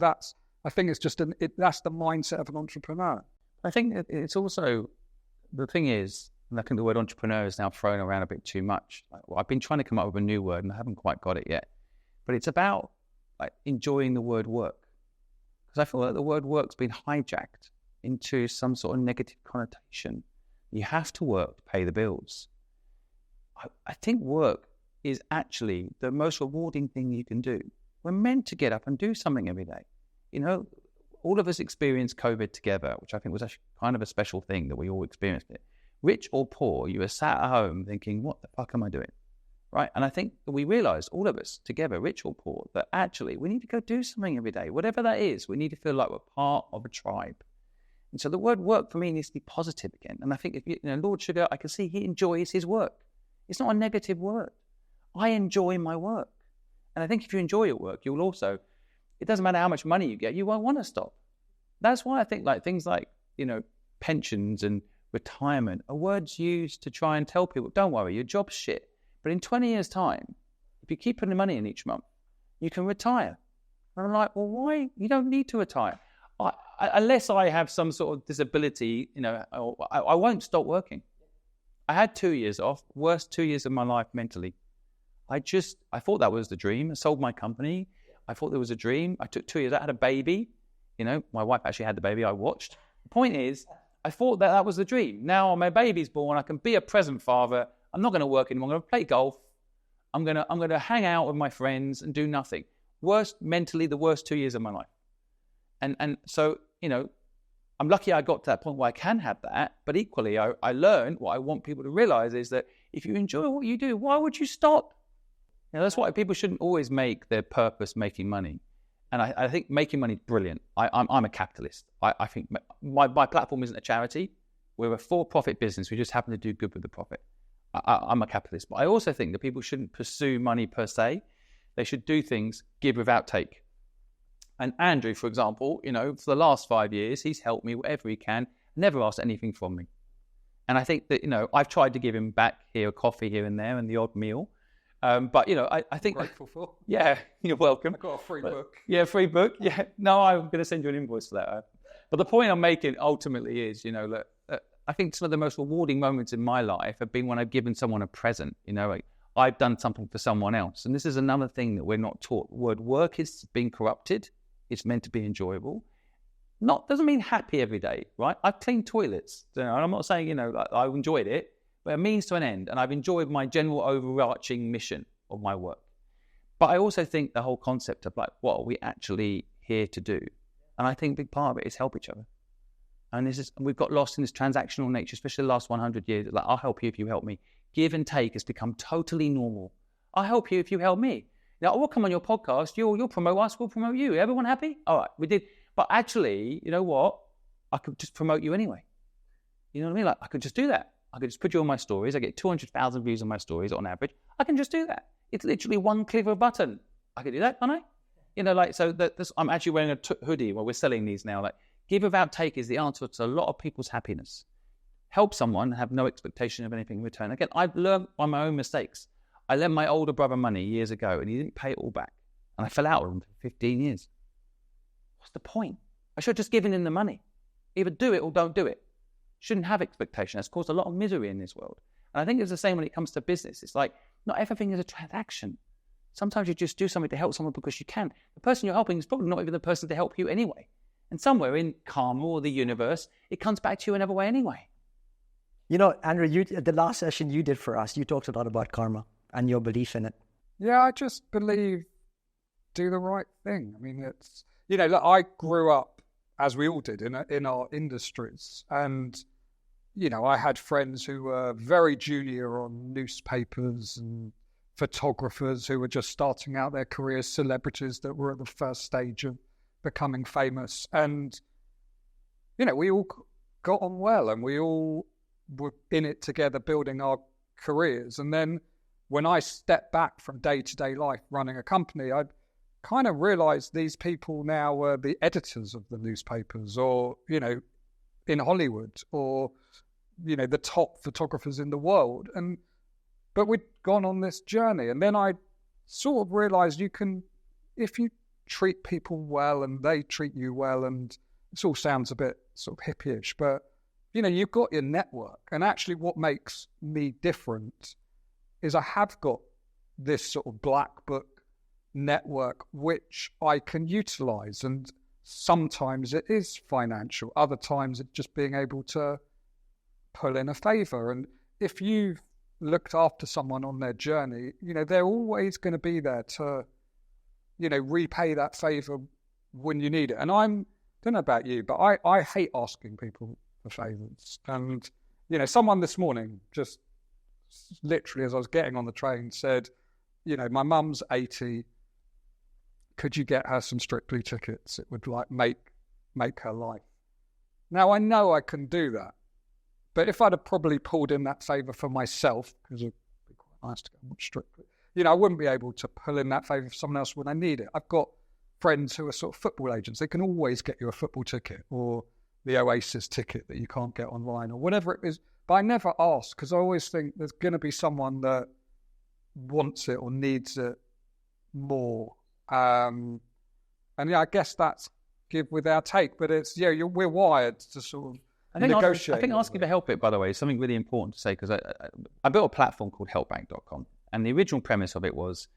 I think it's just that's the mindset of an entrepreneur. I think it's also, the thing is, and I think the word entrepreneur is now thrown around a bit too much. I've been trying to come up with a new word and I haven't quite got it yet. But it's about enjoying the word work. Because I feel like the word work's been hijacked into some sort of negative connotation. You have to work to pay the bills. I think work is actually the most rewarding thing you can do. We're meant to get up and do something every day. All of us experienced COVID together, which I think was actually kind of a special thing that we all experienced it. Rich or poor, you were sat at home thinking, what the fuck am I doing? Right? And I think that we realized, all of us together, rich or poor, that actually we need to go do something every day. Whatever that is, we need to feel like we're part of a tribe. And so the word work for me needs to be positive again. And I think, Lord Sugar, I can see he enjoys his work. It's not a negative word. I enjoy my work. And I think if you enjoy your work, you'll also, it doesn't matter how much money you get, you won't want to stop. That's why I think things like, pensions and retirement are words used to try and tell people, don't worry, your job's shit. But in 20 years' time, if you keep putting money in each month, you can retire. And I'm like, well, why? You don't need to retire. Unless I have some sort of disability, I won't stop working. I had 2 years off, worst 2 years of my life mentally. I thought that was the dream. I sold my company. I thought there was a dream. I took 2 years. I had a baby. My wife actually had the baby. I watched. The point is, I thought that was the dream. Now my baby's born. I can be a present father. I'm not going to work anymore. I'm going to play golf. I'm going to hang out with my friends and do nothing. Mentally, the worst 2 years of my life. And so, I'm lucky I got to that point where I can have that. But equally, I learned what I want people to realize is that if you enjoy what you do, why would you stop? That's why people shouldn't always make their purpose making money. And I think making money is brilliant. I'm a capitalist. I think my platform isn't a charity. We're a for-profit business. We just happen to do good with the profit. I'm a capitalist. But I also think that people shouldn't pursue money per se. They should do things, give without take. And Andrew, for example, for the last 5 years, he's helped me whatever he can, never asked anything from me. And I think that, I've tried to give him back here a coffee here and there and the odd meal. But, I think... Grateful for. Yeah, you're welcome. I got a free book. Yeah, free book. Yeah. No, I'm going to send you an invoice for that. But the point I'm making ultimately is, look, I think some of the most rewarding moments in my life have been when I've given someone a present, like I've done something for someone else. And this is another thing that we're not taught. The word work is being corrupted. It's meant to be enjoyable. Doesn't mean happy every day, right? I've cleaned toilets. And I'm not saying, I enjoyed it, but a means to an end. And I've enjoyed my general overarching mission of my work. But I also think the whole concept of what are we actually here to do? And I think a big part of it is help each other. And we've got lost in this transactional nature, especially the last 100 years. I'll help you if you help me. Give and take has become totally normal. I'll help you if you help me. Now, we'll come on your podcast. You'll promote us. We'll promote you. Everyone happy? All right, we did. But actually, you know what? I could just promote you anyway. You know what I mean? I could just do that. I could just put you on my stories. I get 200,000 views on my stories on average. I can just do that. It's literally one click of a button. I could do that, can't I? So I'm actually wearing a hoodie while we're selling these now. Give without take is the answer to a lot of people's happiness. Help someone and have no expectation of anything in return. Again, I've learned by my own mistakes. I lent my older brother money years ago and he didn't pay it all back. And I fell out with him for 15 years. What's the point? I should have just given him the money. Either do it or don't do it. Shouldn't have expectation. That's caused a lot of misery in this world. And I think it's the same when it comes to business. It's not everything is a transaction. Sometimes you just do something to help someone because you can. The person you're helping is probably not even the person to help you anyway. And somewhere in karma or the universe, it comes back to you another way anyway. Andrew, the last session you did for us, you talked a lot about karma and your belief in it. Yeah, I just believe do the right thing. I mean, it's, look, I grew up, as we all did, in our industries. And, I had friends who were very junior on newspapers and photographers who were just starting out their careers, celebrities that were at the first stage of becoming famous. And, we all got on well and we all were in it together building our careers. And then when I stepped back from day-to-day life running a company, I kind of realized these people now were the editors of the newspapers or, in Hollywood or, the top photographers in the world. But we'd gone on this journey. And then I sort of realized if you treat people well and they treat you well, and this all sounds a bit sort of hippie-ish, but, you've got your network. And actually what makes me different is I have got this sort of black book network which I can utilize. And sometimes it is financial. Other times it's just being able to pull in a favor. And if you've looked after someone on their journey, they're always going to be there to, repay that favor when you need it. And I don't know about you, but I hate asking people for favors. And, someone this morning, just literally as I was getting on the train, said, my mum's 80. Could you get her some Strictly tickets? It would make her life. Now I know I can do that, but if I'd have probably pulled in that favour for myself, because it'd be quite nice to go and watch Strictly, I wouldn't be able to pull in that favour for someone else when I need it. I've got friends who are sort of football agents. They can always get you a football ticket or the Oasis ticket that you can't get online or whatever it is. But I never ask because I always think there's going to be someone that wants it or needs it more. And yeah, I guess that's give with our take, but it's, we're wired to sort of negotiate. I think asking for help, by the way, is something really important to say, because I built a platform called helpbank.com. And the original premise of it was,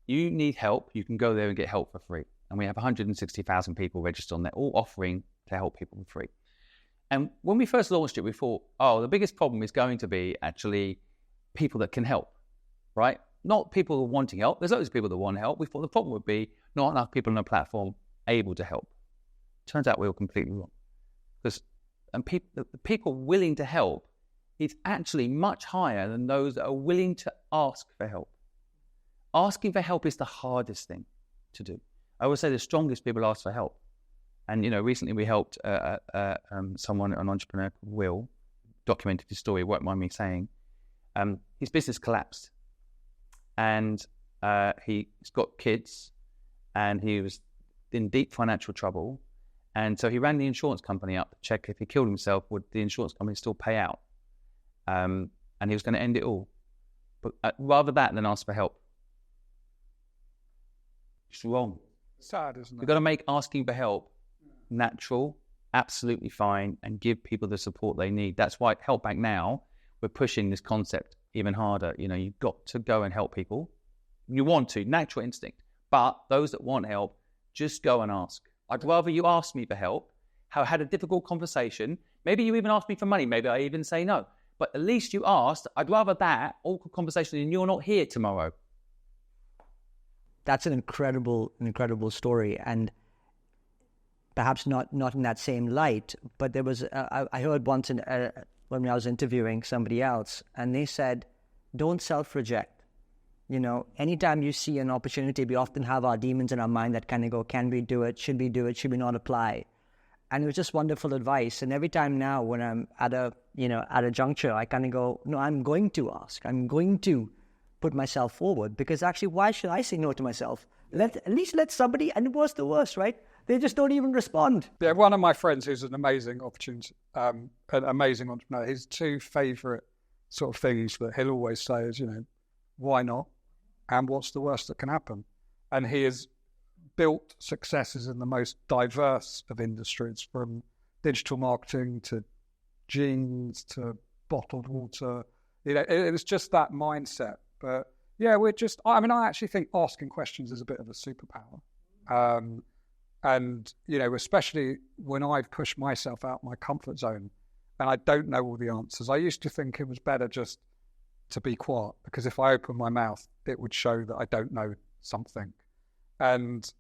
you need help, you can go there and get help for free. And we have 160,000 people registered on there, all offering to help people for free. And when we first launched it, we thought, the biggest problem is going to be actually people that can help, right? Not people wanting help. There's always people that want help. We thought the problem would be not enough people on the platform able to help. Turns out we were completely wrong. The people willing to help is actually much higher than those that are willing to ask for help. Asking for help is the hardest thing to do. I would say the strongest people ask for help. And, recently we helped someone, an entrepreneur called Will, documented his story, won't mind me saying. His business collapsed. And he's got kids, and he was in deep financial trouble. And so he rang the insurance company up to check if he killed himself, would the insurance company still pay out? And he was going to end it all. But rather that than ask for help. It's wrong. Sad, isn't it? You've got to make asking for help natural, absolutely fine, and give people the support they need. That's why at Helpbank now, we're pushing this concept even harder. You've got to go and help people. You want to, natural instinct. But those that want help, just go and ask. I'd rather you ask me for help, had a difficult conversation. Maybe you even ask me for money. Maybe I even say no. But at least you asked. I'd rather that awkward conversation than you're not here tomorrow. That's an incredible story. And perhaps not in that same light, but there was, I heard once when I was interviewing somebody else, and they said, don't self-reject. Anytime you see an opportunity, we often have our demons in our mind that kind of go, can we do it? Should we do it? Should we not apply? And it was just wonderful advice. And every time now when I'm at a juncture, I kind of go, no, I'm going to ask. I'm going to put myself forward, because actually, why should I say no to myself? At least let somebody, and what's the worst, right? They just don't even respond. Yeah, one of my friends who's an amazing an amazing entrepreneur, his two favourite sort of things that he'll always say is, why not? And what's the worst that can happen? And he has built successes in the most diverse of industries, from digital marketing to jeans to bottled water. It's just that mindset. But yeah, I actually think asking questions is a bit of a superpower. And, especially when I've pushed myself out my comfort zone and I don't know all the answers, I used to think it was better just to be quiet, because if I open my mouth, it would show that I don't know something. And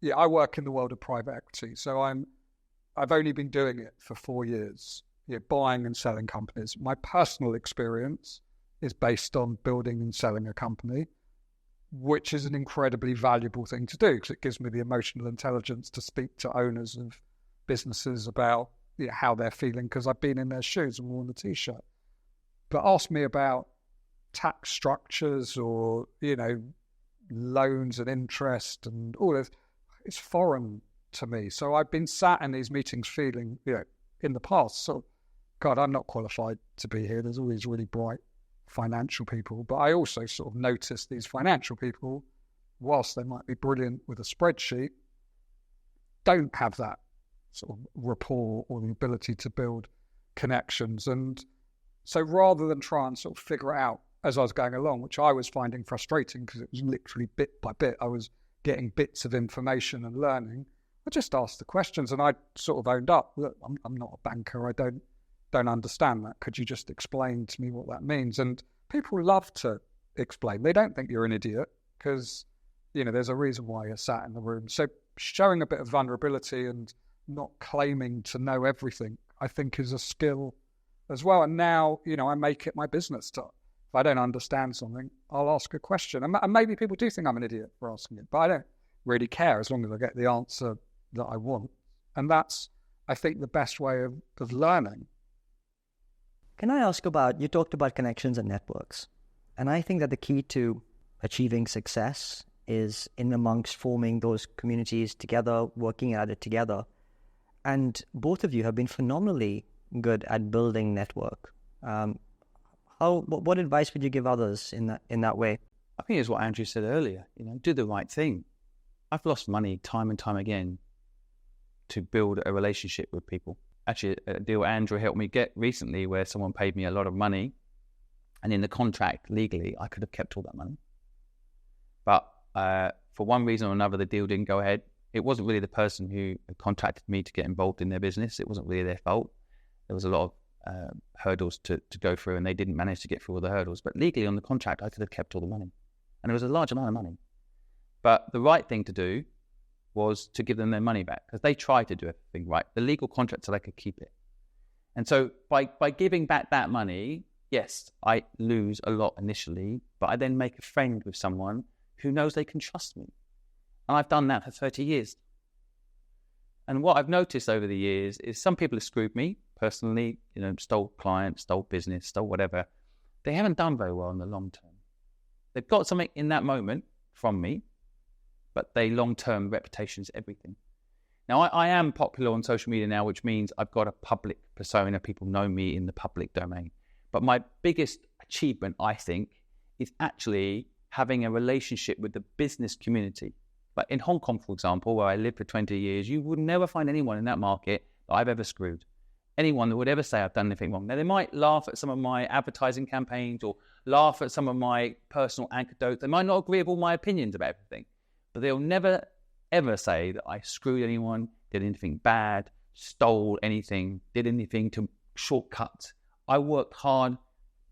yeah, I work in the world of private equity. So I've only been doing it for 4 years, buying and selling companies. My personal experience is based on building and selling a company, which is an incredibly valuable thing to do, because it gives me the emotional intelligence to speak to owners of businesses about how they're feeling, because I've been in their shoes and worn the T-shirt. But ask me about tax structures or, loans and interest and all this, it's foreign to me. So I've been sat in these meetings feeling, in the past, so, God, I'm not qualified to be here. There's all these really bright financial people, but I also sort of notice these financial people, whilst they might be brilliant with a spreadsheet, don't have that sort of rapport or the ability to build connections. And so rather than try and sort of figure it out as I was going along, which I was finding frustrating because it was literally bit by bit, I was getting bits of information and learning, I just asked the questions, and I sort of owned up, look, I'm not a banker, I don't understand that. Could you just explain to me what that means? And people love to explain. They don't think you're an idiot because, there's a reason why you're sat in the room. So showing a bit of vulnerability and not claiming to know everything, I think is a skill as well. And now, I make it my business to, if I don't understand something, I'll ask a question. And maybe people do think I'm an idiot for asking it, but I don't really care as long as I get the answer that I want. And that's, I think, the best way of learning. Can I ask about, you talked about connections and networks. And I think that the key to achieving success is in amongst forming those communities together, working at it together. And both of you have been phenomenally good at building network. What advice would you give others in that way? I think it's what Andrew said earlier, do the right thing. I've lost money time and time again to build a relationship with people. Actually, a deal Andrew helped me get recently where someone paid me a lot of money, and in the contract, legally, I could have kept all that money. But for one reason or another, the deal didn't go ahead. It wasn't really the person who contacted me to get involved in their business. It wasn't really their fault. There was a lot of hurdles to go through, and they didn't manage to get through all the hurdles. But legally on the contract, I could have kept all the money. And it was a large amount of money. But the right thing to do was to give them their money back, because they tried to do everything right. The legal contract said I could keep it. And so by giving back that money, yes, I lose a lot initially, but I then make a friend with someone who knows they can trust me. And I've done that for 30 years. And what I've noticed over the years is some people have screwed me personally, stole clients, stole business, stole whatever. They haven't done very well in the long term. They've got something in that moment from me, but they long-term reputation is everything. Now, I am popular on social media now, which means I've got a public persona. People know me in the public domain. But my biggest achievement, I think, is actually having a relationship with the business community. Like in Hong Kong, for example, where I lived for 20 years, you would never find anyone in that market that I've ever screwed. Anyone that would ever say I've done anything wrong. Now, they might laugh at some of my advertising campaigns or laugh at some of my personal anecdotes. They might not agree with all my opinions about everything, but they'll never, ever say that I screwed anyone, did anything bad, stole anything, did anything to shortcut. I worked hard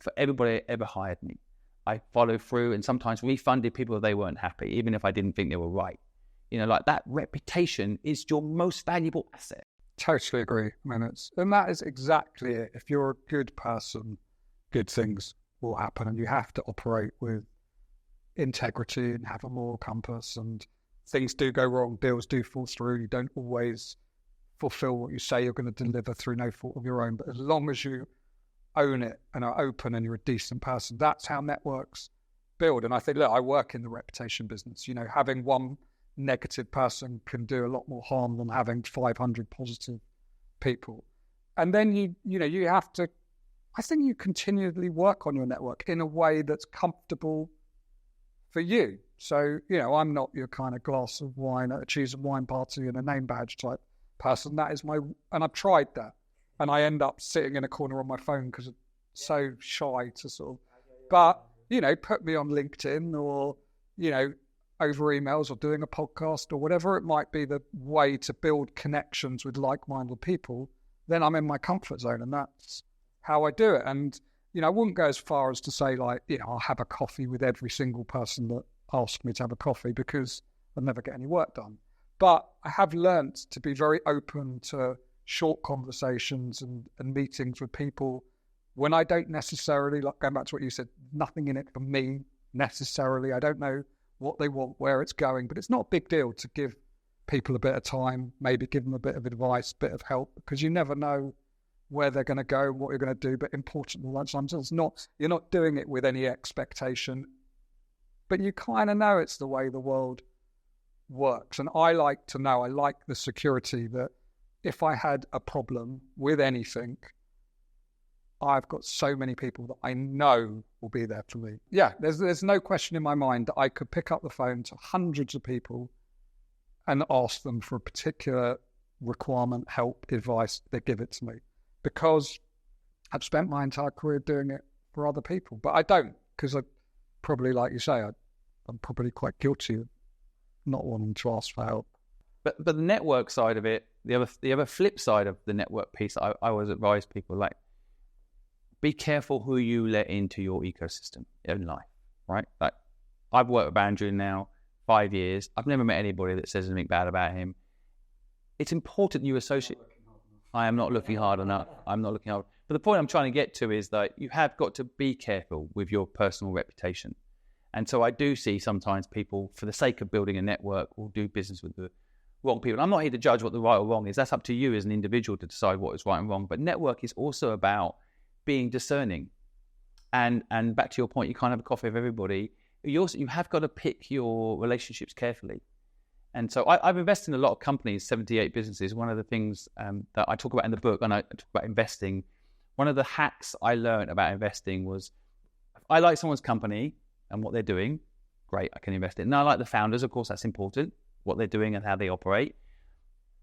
for everybody that ever hired me. I followed through and sometimes refunded people if they weren't happy, even if I didn't think they were right. Like that reputation is your most valuable asset. Totally agree. And that is exactly it. If you're a good person, good things will happen, and you have to operate with integrity and have a moral compass, and things do go wrong, deals do fall through. You don't always fulfill what you say you're going to deliver through no fault of your own. But as long as you own it and are open and you're a decent person, that's how networks build. And I think, look, I work in the reputation business. Having one negative person can do a lot more harm than having 500 positive people. And then you have to, I think you continually work on your network in a way that's comfortable for you. So, I'm not your kind of glass of wine at a cheese and wine party and a name badge type person. That is and I've tried that. And I end up sitting in a corner on my phone because I'm so shy to but, put me on LinkedIn or, over emails or doing a podcast or whatever it might be, the way to build connections with like-minded people, then I'm in my comfort zone, and that's how I do it. And, I wouldn't go as far as to say I'll have a coffee with every single person that asks me to have a coffee, because I'll never get any work done. But I have learnt to be very open to short conversations and meetings with people when I don't necessarily, like going back to what you said, nothing in it for me necessarily. I don't know what they want, where it's going, but it's not a big deal to give people a bit of time, maybe give them a bit of advice, a bit of help, because you never know where they're going to go, what you're going to do. But importantly, sometimes you're not doing it with any expectation, but you kind of know it's the way the world works. And I like to know, I like the security that if I had a problem with anything, I've got so many people that I know will be there for me. Yeah, there's no question in my mind that I could pick up the phone to hundreds of people and ask them for a particular requirement, help, advice. They give it to me because I've spent my entire career doing it for other people. But I don't, because I probably, like you say, I'm probably quite guilty of not wanting to ask for help. But the network side of it, the other flip side of the network piece, I always advise people, be careful who you let into your ecosystem in life, right? Like, I've worked with Andrew now 5 years. I've never met anybody that says anything bad about him. It's important you associate. I am not looking hard enough. I'm not looking hard. But the point I'm trying to get to is that you have got to be careful with your personal reputation. And so I do see sometimes people, for the sake of building a network, will do business with the wrong people. I'm not here to judge what the right or wrong is. That's up to you as an individual to decide what is right and wrong. But network is also about being discerning. And back to your point, you can't have a coffee with everybody. You have got to pick your relationships carefully. And so I've invested in a lot of companies, 78 businesses. One of the things that I talk about in the book, and I talk about investing, one of the hacks I learned about investing was, if I like someone's company and what they're doing, great, I can invest in it. And I like the founders, of course, that's important. what they're doing and how they operate.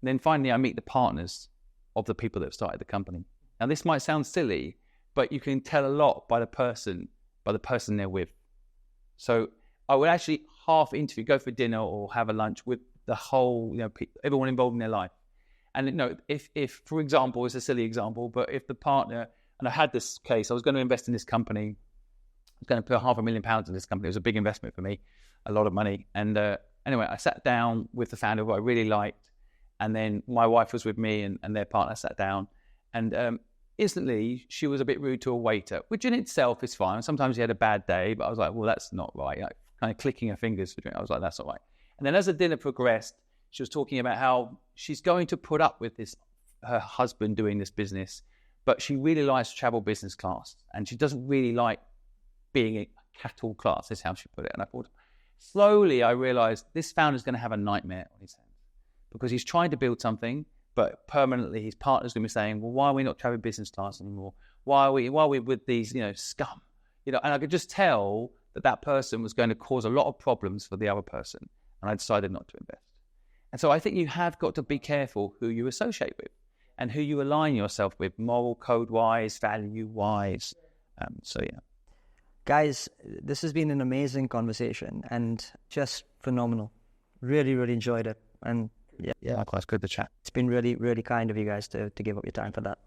And then finally, I meet the partners of the people that have started the company. Now, this might sound silly, but you can tell a lot by the person they're with. So I would actually half interview, go for dinner or have a lunch with the whole, everyone involved in their life. And if for example, it's a silly example, but if the partner, and I had this case, I was going to invest in this company, I was going to put £500,000 in this company. It was a big investment for me, a lot of money. And anyway, I sat down with the founder who I really liked, and then my wife was with me, and their partner sat down, and instantly she was a bit rude to a waiter, which in itself is fine. Sometimes he had a bad day, but I was like, well, that's not right. Like, kind of clicking her fingers for drink. I was like, that's not right. And then as the dinner progressed, she was talking about how she's going to put up with her husband doing this business, but she really likes to travel business class, and she doesn't really like being a cattle class, is how she put it. And I thought, slowly I realized this founder's going to have a nightmare on his hands, because he's trying to build something, but permanently his partner's going to be saying, well, why are we not traveling business class anymore? Why are we with these, scum? And I could just tell that person was going to cause a lot of problems for the other person. And I decided not to invest. And so I think you have got to be careful who you associate with and who you align yourself with, moral code-wise, value-wise. So, yeah. Guys, this has been an amazing conversation and just phenomenal. Really, really enjoyed it. And yeah, likewise, good to chat. It's been really, really kind of you guys to give up your time for that.